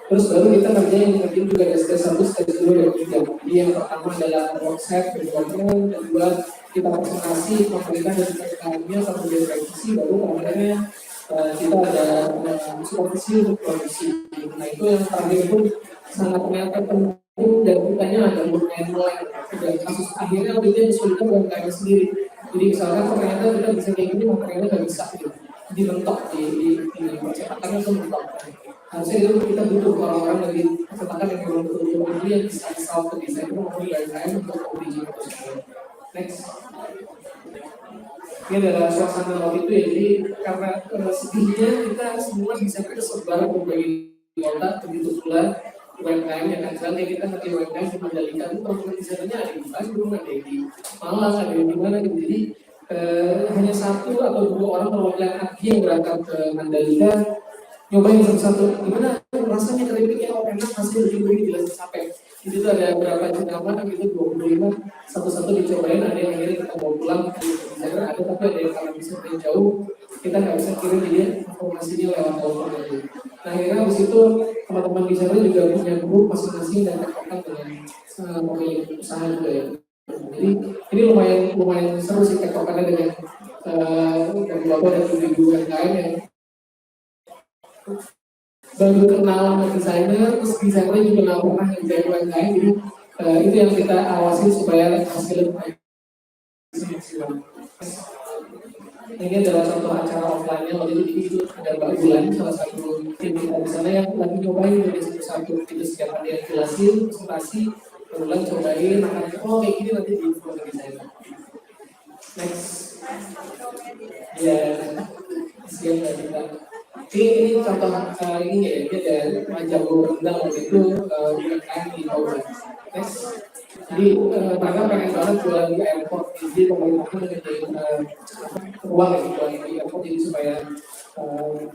Terus baru kita kerjain juga ada stage 1, stage 2, dan 3. Jadi yang pertama adalah workshop, kedua kita presentasi pemerintah dan UMKM-nya, kemudian revisi, baru kemudiannya kita ada supervisi untuk produksi. Nah itu yang terakhir itu sangat ternyata penting dan kitanya ada lumayan melek. Dan kasus akhirnya waktu itu yang kesulitan UMKM sendiri. Jadi misalkan ternyata kita bisa kayak gini, materialnya nggak bisa gitu. Jadi mentok di percetakannya itu mentok. Harusnya itu kita butuh orang-orang dari percetakan yang belum betul-betul ahli yang bisa install ke desain maupun UMKM untuk original tersebut. Next. Ini adalah suasana waktu itu ya, jadi karena sedihnya kita semua bisa tersebar berbagai kota, begitu pula UMKM yang kan kita ngerti UMKM di Mandalika itu teman-teman desainnya ada di Bandung, ada di Malang, ada di mana gitu. Jadi hanya 1 atau 2 orang perwakilan AGI yang berangkat ke Mandalika nyobain satu-satu, gimana rasanya keripiknya, enak, hasil lebih jelas capek. Di situ ada berapa jenama gitu, 25, satu-satu dicobain, ada yang akhirnya kita bawa pulang, ada tapi ada yang kalau bisa yang jauh, kita nggak bisa kirim dia informasinya lewat telepon aja. Nah akhirnya habis itu teman-teman di sana juga punya grup masing-masing dan terkontak dengan pemilik usaha juga ya. Jadi ini lumayan seru sih tektokannya dengan beberapa dan ibu UMKM yang baru kenal sama desainer, terus desainernya juga nggak pernah ngerjain UMKM, jadi itu yang kita awasi supaya hasilnya baik. Ini adalah contoh acara offline-nya waktu itu ada Mbak Bulan, salah satu tim kita di sana yang lagi nyobain dari satu itu setiap ada yang jelasin, presentasi, Bulan cobain, makanya oh kayak gini nanti di-info ke desainer. Next. Ya, siap ya kita. Ini contoh ini ya, ini ada Majak Rendang waktu itu UMKM di Bogor. Jadi mereka pengen banget jualan di airport, jadi pemerintah menyediakan ruang yang jualan di airport jadi supaya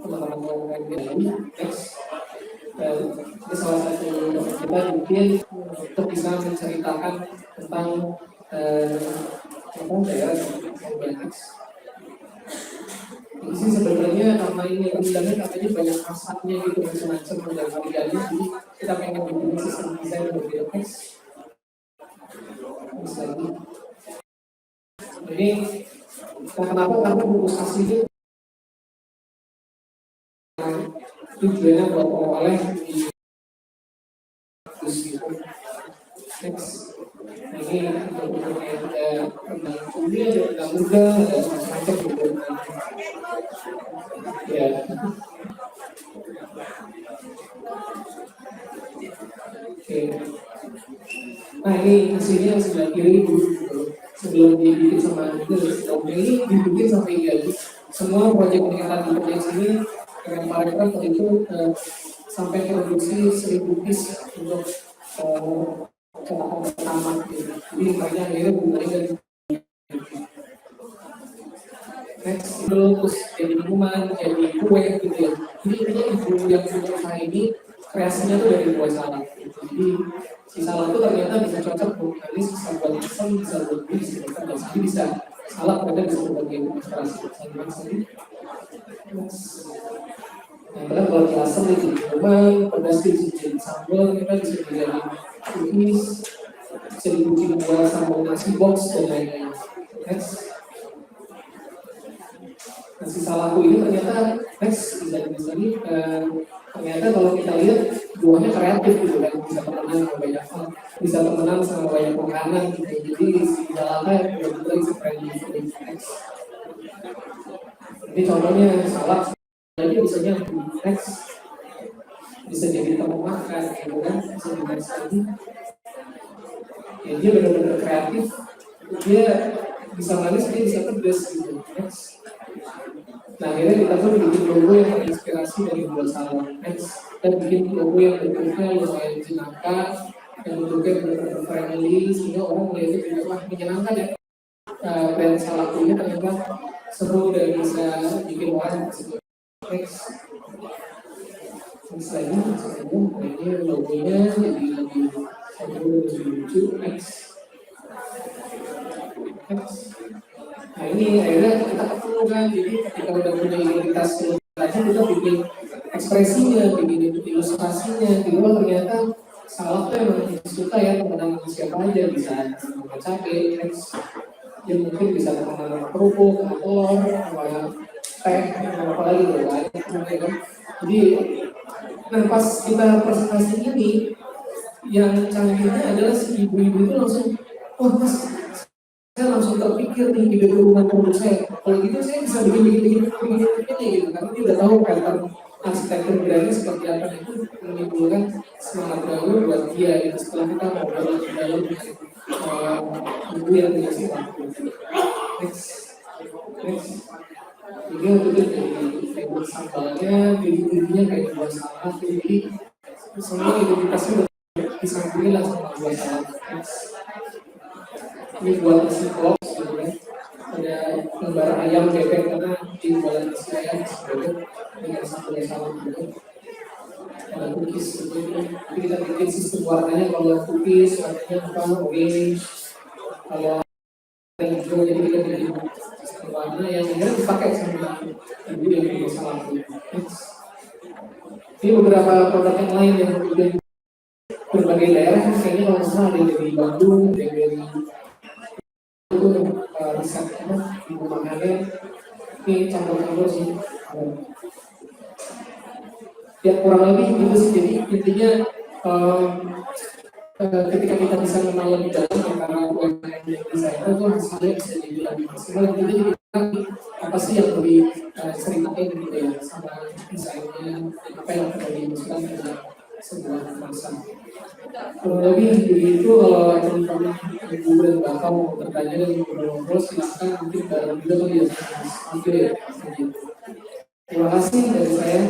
teman-teman UMKM ini. Ini salah satu kita mungkin untuk bisa menceritakan tentang daerah yang banyak. Ini sih sebenarnya karena ini rendangnya katanya banyak masaknya gitu macam-macam dan variannya, jadi kita pengen bikin sistem desain berbeda lagi. Jadi kenapa? Karena bungkus aslinya tujuannya buat oleh di gitu. Next. Ini untuk ada rendang kuning, ada rendang muda, ada macam-macam gitu. Ya. Oke. Nah ini hasilnya sebelah kiri sebelum dibikin sama itu ini dibikin sampai jadi semua proyek peningkatan di proyek sini dengan paragraf itu sampai produksi 1000 piece untuk pertama gitu. Jadi makanya akhirnya mulai dari next terus jadi minuman, jadi kue gitu ya. Jadi intinya ibu yang punya usaha ini kreasinya tuh dari kue salad. Jadi si salad itu ternyata bisa cocok buat manis, bisa buat asam, bisa buat gurih, bisa buat dan jadi bisa salad kadang bisa berbagai inspirasi sayuran sendiri. Nah, kadang kalau di asam itu minuman, pedas itu jadi sambal, kita bisa menjadi cookies, bisa dibikin buat sambal nasi box dan lain-lain. Next. Nasi salahku ini ternyata next bisa ini ternyata kalau kita lihat buahnya kreatif gitu kan, bisa temenan sama banyak hal, bisa temenan sama banyak makanan gitu. Jadi di dalamnya betul-betul bisa friendly. Next. Ini contohnya salad, jadi misalnya next bisa jadi teman makan gitu kan, bisa dibahas lagi. Ya, dia benar-benar kreatif, dia bisa manis, dia bisa pedas gitu. Next. Nah akhirnya kita pun bikin logo yang terinspirasi dari dua salon X dan bikin logo yang bentuknya lumayan jenaka, yang bentuknya benar-benar friendly sehingga orang melihatnya juga wah menyenangkan ya. Brand salad ini ternyata seru dan bisa bikin orang tersebut. Misalnya ini logonya jadi lebih lucu X. Nah ini akhirnya kita ketemu kan, jadi ketika udah punya identitas aja kita bikin ekspresinya, bikin ilustrasinya, gitu ternyata salad tuh emang suka ya teman-teman siapa aja bisa sama cabai, yang mungkin bisa sama kerupuk, sama telur, sama teh, sama apa lagi tuh banyak kan. Jadi, nah pas kita presentasi ini, yang canggihnya adalah si ibu-ibu itu langsung, wah mas, saya langsung terpikir nih ide rumah produk saya. Kalau gitu saya bisa bikin ini gitu, karena dia udah tahu pattern arsitektur brandnya seperti apa itu menimbulkan semangat baru buat dia. Itu setelah kita ngobrol di dalam ibu yang dikasih waktu. Next. Jadi untuk itu jadi sambalnya, jadi intinya kayak dua salad, jadi semua identitasnya disampingin lah sama dua salad. Ini buat isi box gitu kan, ada gambar ayam bebek karena di bulan isi ayam bebek dengan sambal salad gitu. Ada cookies gitu, jadi kita bikin sistem warnanya, kalau cookies warnanya apa orange, kalau hijau jadi kita bikin sistem warna yang akhirnya dipakai sama ibu yang punya salad itu. Ini beberapa produk yang lain yang kemudian berbagai daerah, kayaknya kalau misalnya ada yang dari Bandung, ada yang dari itu riset apa ibu makannya ini campur-campur sih ya kurang lebih gitu sih. Jadi intinya ketika kita bisa mengenal lebih dalam antara UMKM dan desainer itu hasilnya bisa jadi lebih maksimal. Jadi kita apa sih yang lebih sering pakai gitu ya sama desainnya, apa yang perlu dimasukkan ke dalam sebuah kemasan. Kurang lebih begitu. Kalau teman-teman ibu dan bapak mau bertanya dan ngobrol-ngobrol silahkan, mungkin dalam video kali ya hampir ya. Terima kasih dari saya.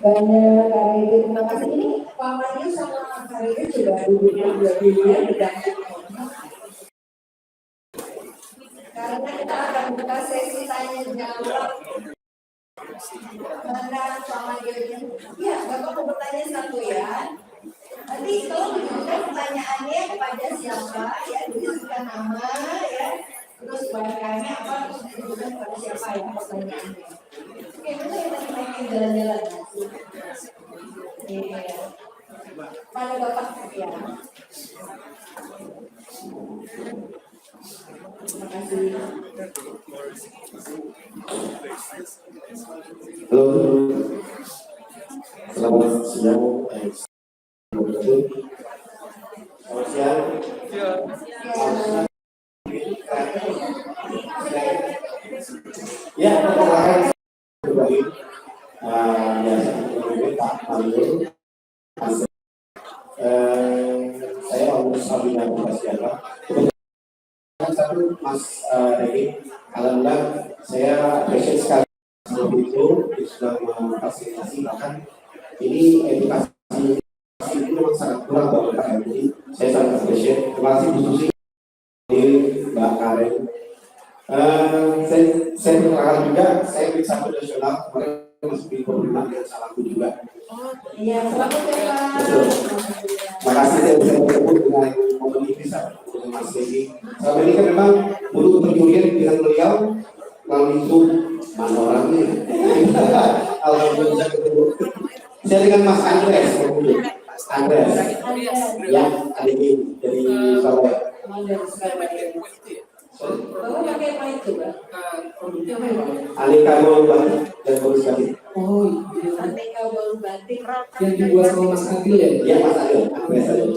Banyak Kak terima kasih. Ini Pak Mayu sama Kak Riri juga duduk-duduk di belakang. Karena kita akan buka sesi tanya jawab. Mana sama dia? Ya, Bapak mau bertanya satu ya. Nanti kalau diberikan pertanyaannya kepada siapa, ya disebutkan nama, ya. Terus bahannya apa, terus disebutkan kepada siapa ya pertanyaannya. Oke, betul ya tadi main jalan-jalan. Iya. Mana Bapak? Ya. Terima kasih. Halo, selamat siang. Selamat siang. Ya, perkenalkan berbagi. Ya, Pak Mario. Saya Om Sabina Bukasiana. Satu Mas Regi, alhamdulillah saya appreciate sekali seperti itu sudah memfasilitasi, bahkan ini edukasi itu memang sangat kurang bagi Pak. Jadi saya sangat appreciate. Terima kasih Bu Susi, Mbak Karen. Saya perkenalkan juga, saya bisa nasional kemarin masuk di pemerintah dengan salahku juga. Iya, selamat ya Pak. Terima kasih saya bisa bertemu dengan momen ini dengan Mas Regi. Selama ini kan memang butuh perjudian dengan beliau melalui Zoom, mana orangnya. Alhamdulillah ketemu. Saya dengan Mas Andres, ya, adik dari Surabaya. Bapak pakai apa itu, Pak? Produknya apa ya Pak? Aneka Batik dan Bonus Batik. Oh iya. Aneka bau batik. Yang dibuat sama Mas Adil ya? Iya Mas Adil, Andres Adil.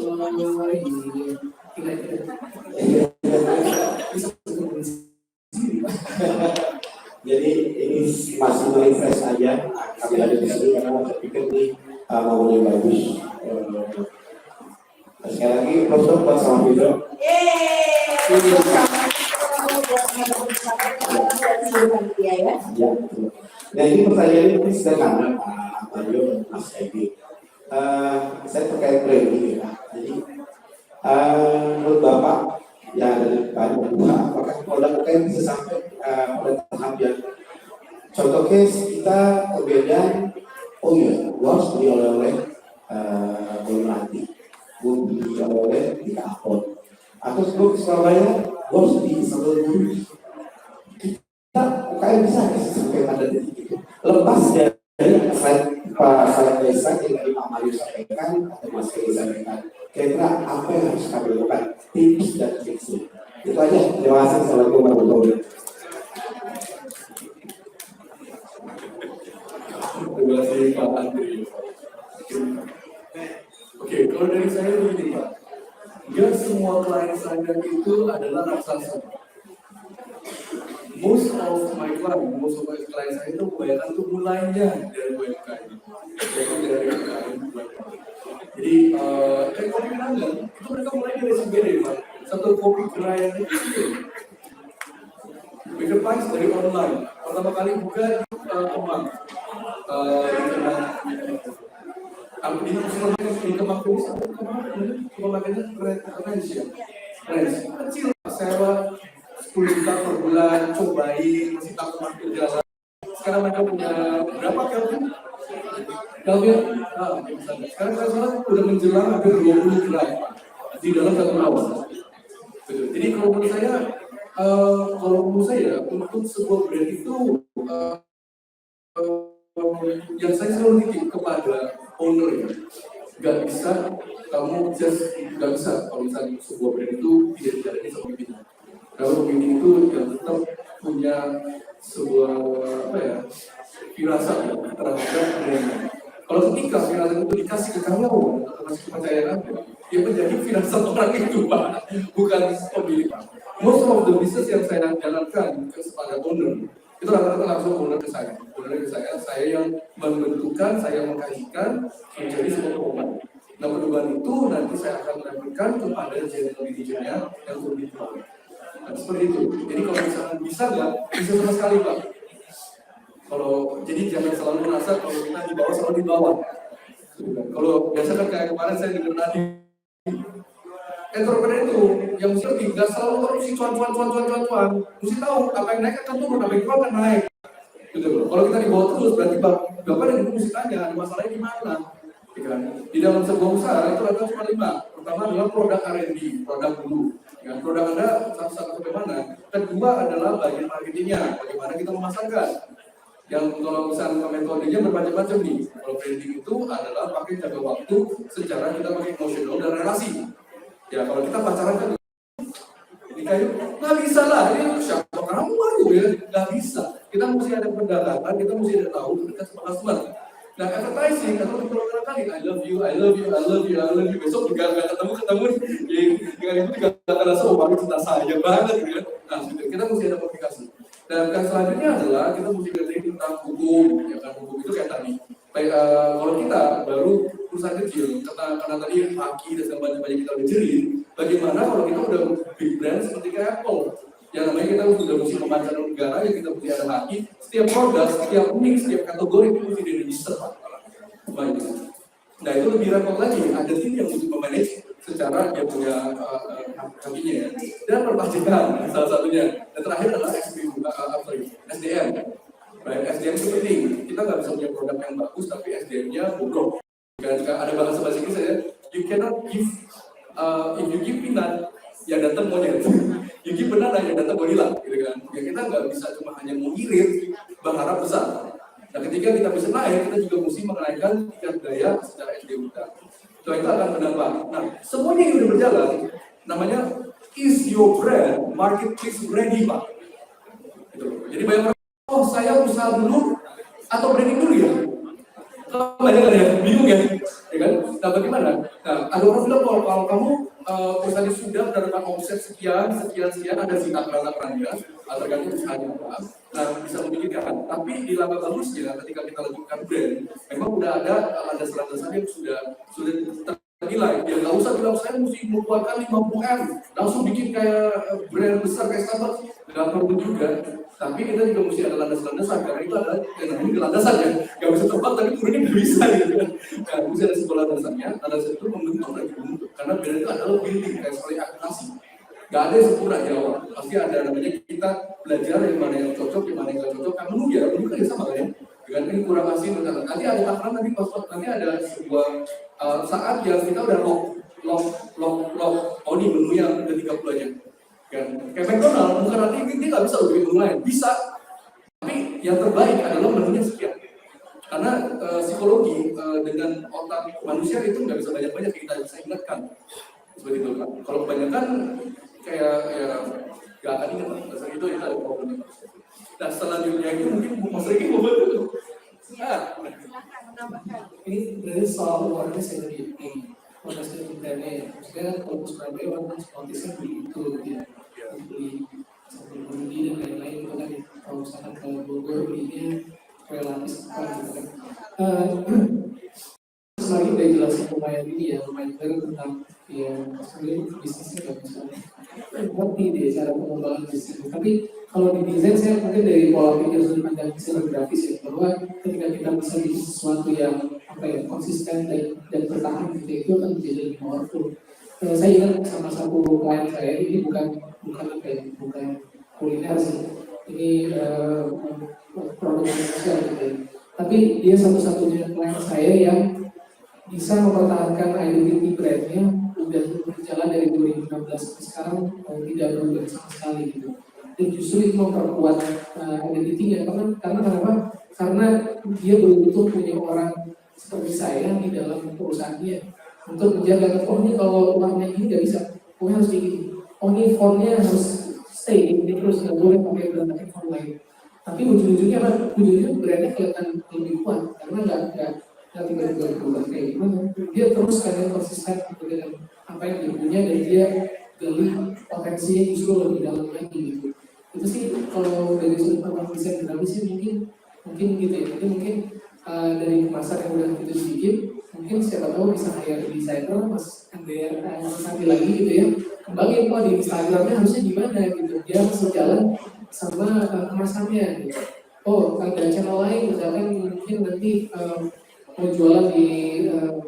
Jadi ini masih refresh aja. Kami ada di sini karena saya pikir ini mau yang bagus. Sekali lagi, proposal buat sama video. Ya. Ya, betul. Nah ini pertanyaannya mungkin sederhana Pak Mario dan Mas Edi. Saya terkait branding ya. Jadi menurut Bapak yang ada di depan berdua, apakah produk UKM bisa sampai pada tahap yang contoh case kita kemudian, oh iya, gua harus beli oleh-oleh bolu nanti, gua beli oleh-oleh di Kapol, atau gua ke Surabaya, gua harus beli sambal bulu. Kita UKM bisa nggak sih sampai pada titik itu? Lepas dari Pak Desa yang tadi Pak Mario sampaikan atau Mas Edi sampaikan, kira-kira apa yang harus kami lakukan, tips dan triknya? Itu aja. Terima kasih. Assalamualaikum warahmatullahi wabarakatuh. Terima kasih Pak Andri. Oke, kalau dari saya begini Pak, nggak semua klien saya itu adalah raksasa. Most of my client saya itu kebanyakan tuh mulainya dari UMKM, yaitu dari UMKM. Jadi kayak kopi Kenangan itu mereka mulai dari segede Pak. Satu kopi gerai itu Baker Pines dari online. Pertama kali buka Kemang. Di Kemang itu pemakainya range ya. Range kecil, sewa 10 juta per bulan, cobain, masih takut masuk jalan. Sekarang mereka punya berapa Kelvin? Sekarang saya salah udah menjelang hampir 20 gerai di dalam satu tahun. Jadi kalau menurut saya, untuk sebuah brand itu yang saya selalu titip kepada owner ya, nggak bisa kamu nggak bisa kalau misalnya sebuah brand itu tidak dijalani sama pimpinan. Kalau pemimpin itu yang tetap punya sebuah firasat terhadap brand. Kalau ketika firasat itu dikasih ke karyawan atau kasih kepercayaan, dia menjadi firasat orang itu Pak, bukan pemilik Pak. Most of the business yang saya jalankan kepada owner itu rata-rata langsung owner ke saya. Saya yang menentukan, saya mengkajikan menjadi sebuah perubahan. Nah perubahan itu nanti saya akan lakukan kepada general manager-nya yang lebih tua. Nah, seperti itu. Jadi kalau misalnya bisa nggak, bisa sama sekali Pak. Jadi jangan selalu merasa kalau kita di bawah selalu di bawah. Kalau biasa kan kayak kemarin saya dengar tadi, entrepreneur itu yang mesti lebih nggak selalu korupsi cuan. Mesti tahu apa yang naik akan turun, apa yang turun akan naik. Gitu. Kalau kita di bawah terus berarti Bapak dan Ibu mesti tanya ada masalahnya di mana. Di dalam sebuah usaha itu ada cuma 5. Pertama adalah produk R&D, produk dulu. Produk Anda sampai mana? Kedua adalah bagian marketingnya, bagaimana kita memasarkan. Yang kalau misalnya metodenya bermacam-macam nih. Kalau branding itu adalah pakai jaga waktu secara kita pakai emosional dan relasi. Ya kalau kita pacaran kan kayak nggak bisa lah, ini siapa kamu baru ya, nggak bisa. Kita mesti ada pendekatan, kita mesti ada tahu dekat sama customer. Nah advertising atau beberapa kali I love you, besok juga nggak ketemu dengan itu juga nggak rasa orang cinta saya banget gitu kan. Nah kita mesti ada komunikasi. Dan yang selanjutnya adalah kita mesti ngerti tentang hukum, ya kan hukum itu kayak tadi. Baik, kalau kita baru perusahaan kecil, karena tadi haki dan segala banyak kita ujirin, bagaimana kalau kita udah big brand seperti kayak Apple, yang namanya kita sudah mesti memancar negara, yang kita mesti ada haki, setiap produk, setiap mix, setiap kategori itu mesti diregister Pak. Baik. Nah itu lebih repot lagi, ada tim yang untuk memanage secara dia punya hakinya ya, dan perpajakan salah satunya. Dan terakhir adalah SDM. Baik, SDM itu penting. Kita nggak bisa punya produk yang bagus, tapi SDM-nya bobrok. Jika ada bahasa Inggris saya, you cannot give, if you give peanut, yang datang monyet. You give banana, yang datang gorila, gitu kan. Ya kita nggak bisa cuma hanya mengirit, berharap besar. Nah ketika kita bisa naik, kita juga mesti menaikkan tingkat daya secara SDM kita. So itu akan berdampak. Nah semuanya yang sudah berjalan, namanya is your brand marketplace ready Pak. Gitu. Jadi banyak orang, oh saya usaha dulu atau branding dulu ya? Banyak kan ya, bingung ya, kan? Nah bagaimana? Nah ada orang bilang kalau kamu misalnya sudah mendapatkan omset sekian, ada sih akran-akrannya, tergantung usahanya apa. Nah bisa memikirkan. Tapi di langkah bagusnya ketika kita lakukan brand, memang udah ada landasan-landasan yang sudah terbilang nilai. Ya nggak usah bilang saya mesti mengeluarkan 50M, langsung bikin kayak brand besar kayak Starbucks. Nggak perlu juga. Tapi kita juga mesti ada landasan-landasan, karena itu adalah yang namanya landasan ya. Nggak bisa terbang tapi turunnya nggak bisa gitu kan. Nah, mesti ada sebuah landasannya. Landasan itu membentuk lagi membentuk. Karena brand itu adalah building kayak seperti aplikasi. Gak ada yang sempurna di awal. Pasti ada namanya kita belajar yang mana yang cocok, yang mana yang nggak cocok. Kan menu kan ya sama kan ya. Dengan ini kurang asing, nanti ada takaran nanti ada sebuah saat yang kita udah lock. Oh ini menu yang udah 30 aja. Kan? Kayak McDonald, bukan nanti dia nggak bisa bikin menu lain, bisa. Tapi yang terbaik adalah menunya sekian. Karena psikologi dengan otak manusia itu nggak bisa banyak-banyak kita bisa ingatkan. Seperti itu kan. Kalau kebanyakan kayak ya nggak akan ingat lah. Itu ada problem. Nah selanjutnya itu mungkin Mas Riki mau bantu. Silakan menambahkan. Ini berarti soal awareness ya tadi. Awareness dari brandnya ya. Maksudnya fokus brandnya awareness konteksnya beli itu ya. Beli sambil beli dan lain-lain itu kan. Kalau misalkan ke Bogor belinya relatif apa gitu kan. Lagi udah jelasin lumayan ini ya, lumayan clear tentang ya sebenarnya bisnisnya nggak bisa ngerti deh cara pengembangan bisnis. Tapi kalau di desain saya mungkin dari pola pikir sudut pandang desain grafis ya, bahwa ketika kita bisa bikin sesuatu yang apa ya konsisten dan bertahan itu akan menjadi lebih powerful. Saya ingat sama satu klien saya ini bukan apa ya, bukan kuliner sih, ini produk Indonesia gitu ya. Tapi dia satu-satunya klien saya yang bisa mempertahankan identity brandnya udah berjalan dari 2016 sampai sekarang tidak berubah sama sekali gitu. Dan justru itu memperkuat identity-nya karena kenapa? Karena dia betul-betul punya orang seperti saya di dalam perusahaannya untuk menjaga oh ini kalau warnanya ini nggak bisa, oh harus begini, oh ini fontnya harus stay ini terus nggak boleh pakai brand font lain. Tapi ujung-ujungnya apa? Ujung-ujungnya brandnya kelihatan lebih kuat karena nggak tiba-tiba berubah kayak gimana. Dia terus kadang konsisten dengan apa yang dia punya dan dia gali potensinya justru lebih dalam lagi gitu. Itu sih kalau dari sudut pandang desain grafis sih mungkin gitu ya. Jadi mungkin dari kemasan yang udah kita bikin, mungkin siapa tahu bisa hire desainer Mas Andrea nanti lagi gitu ya. Kembangin kok di Instagramnya harusnya gimana gitu. Dia sejalan sama kemasannya gitu. Oh, ada channel lain misalkan mungkin nanti mau jualan di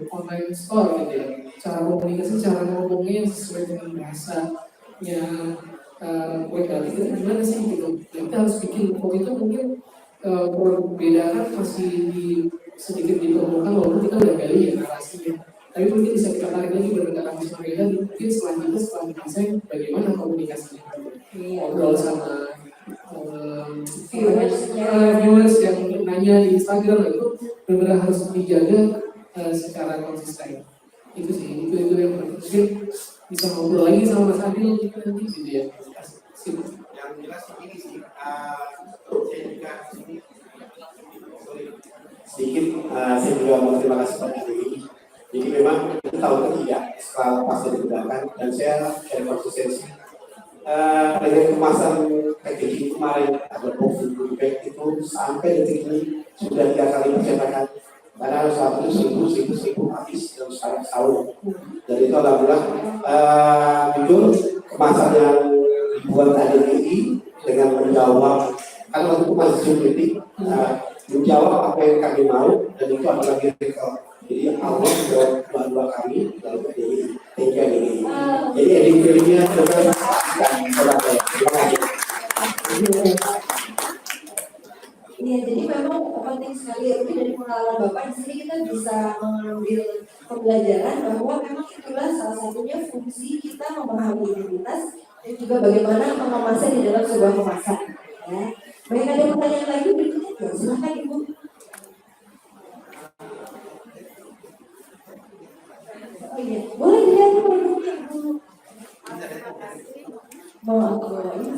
online store gitu ya. Cara komunikasi, cara ngomongnya sesuai dengan bahasanya web itu gimana sih gitu. Kita harus bikin itu mungkin perbedaan masih sedikit diperlukan walaupun kita udah gali ya narasinya. Tapi mungkin bisa kita tarik lagi berdekatan sama Reda, mungkin setelah desain bagaimana komunikasinya. Ngobrol sama viewers yang nanya di Instagram itu benar-benar harus dijaga secara konsisten. Itu sih, itu yang mungkin bisa ngobrol lagi sama Mas Adil nanti gitu ya. Yang jelas ini sih, saya juga sedikit saya juga mau terima kasih pada hari ini. Jadi memang itu tahun ketiga setelah pasca digunakan dan saya dari konsistensi dengan kemasan packaging kemarin ada box bag itu sampai detik ini sudah 3 kali percetakan karena harus satu 1000 habis dalam setahun. Dan itu alhamdulillah jujur kemasan yang dibuat hari ini dengan menjawab kan waktu itu masih kritik menjawab apa yang kami mau dan itu adalah miracle. Jadi Allah menjawab doa kami dalam ini. Thank you ini. Jadi editingnya terima kasih. Iya, jadi memang penting sekali ya, dari pengalaman Bapak di sini kita bisa mengambil pembelajaran bahwa memang itulah salah satunya fungsi kita memahami identitas dan juga bagaimana mengemasnya di dalam sebuah kemasan. Ya. Baik, ada pertanyaan lagi berikutnya? Ya, silakan Ibu. Oh iya, boleh dilihat produknya dulu. Mau aku bawain?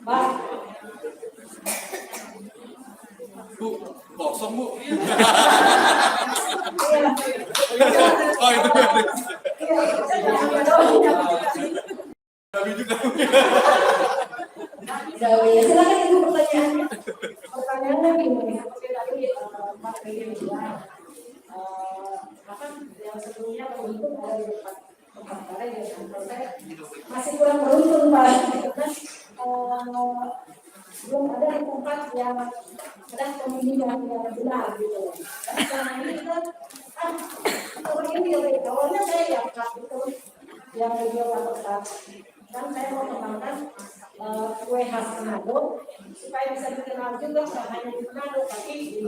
Pak, Bu, kosong bu. Iya. Oh itu Iya, saya nggak tahu. Kami juga. Gawe, silakan ibu pertanyaannya. Pertanyaannya gini, seperti tadi Pak Regi bilang, apa yang sebelumnya beruntung ada di tempat saya ya, saya masih kurang beruntung Pak, karena belum ada di tempat yang ada pemilihan yang benar gitu. Karena selama ini kita orang ini awalnya saya yang itu yang beliau lakukan. Dan saya mau mengembangkan kue khas Manado supaya bisa dikenal juga bukan hanya di Manado tapi di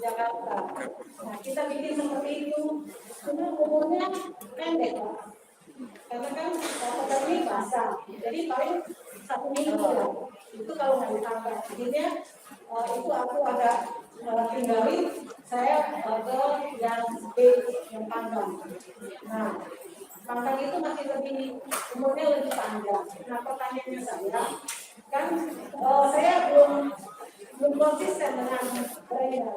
Jakarta. Nah kita bikin seperti itu, cuma umurnya pendek Pak. Karena kan kotor ini basah, jadi paling 1 minggu lah. Itu kalau nggak ditambah, akhirnya itu aku agak tinggalin, saya ke yang B, yang panggang. Nah, panggang itu masih lebih umurnya lebih panjang. Nah, pertanyaannya saya, kan saya belum konsisten dengan brand.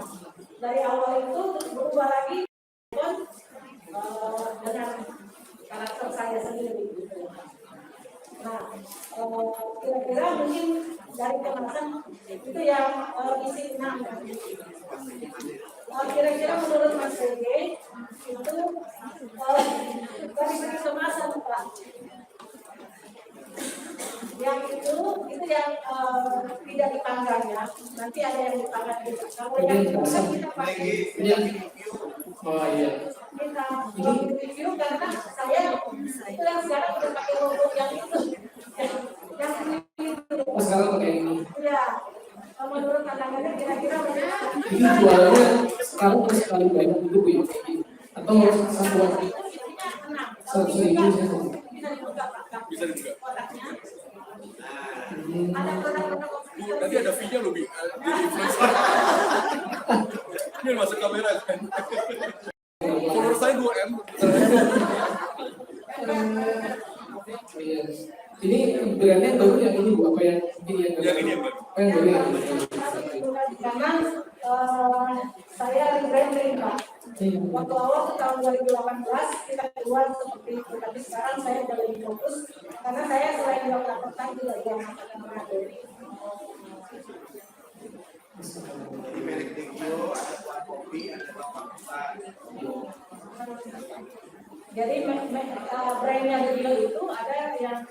Dari awal itu terus berubah lagi dengan karakter saya sendiri. Gitu. Nah, kira-kira mungkin dari kemasan itu yang isi 6. Kira-kira menurut Mas Rege itu dari segi kemasan Pak, yang itu yang tidak dipanggang ya, nanti ada yang dipanggang juga. Kalau yang dipanggang kita pakai Oh iya. kita review karena saya itu yang sekarang udah pakai logo yang itu yang Oh, sekarang pakai ini. ya. Menurut pandangannya kira-kira Ini jualannya sekarang sekali banyak itu Bu ya? Atau satu waktu? 100.000 saja. bisa dibuka Pak. Bisa dibuka. Kotaknya. Ada produk-produk Bu, nanti ada video loh, Bi. Jadi influencer. Ini masuk kamera kan. Follower saya 2M. Iya. Ini brandnya baru yang ini Bu, apa yang ini yang Yang ini yang baru. Oh, yang baru ya? karena saya rebranding Pak. Waktu awal tuh tahun 2018 kita keluar seperti itu, tapi sekarang saya udah lebih fokus karena saya selain dokter pertama juga yang masakan Manado. Di merek Tekio ada tuan kopi, ada bapak. Jadi brandnya beliau itu ada yang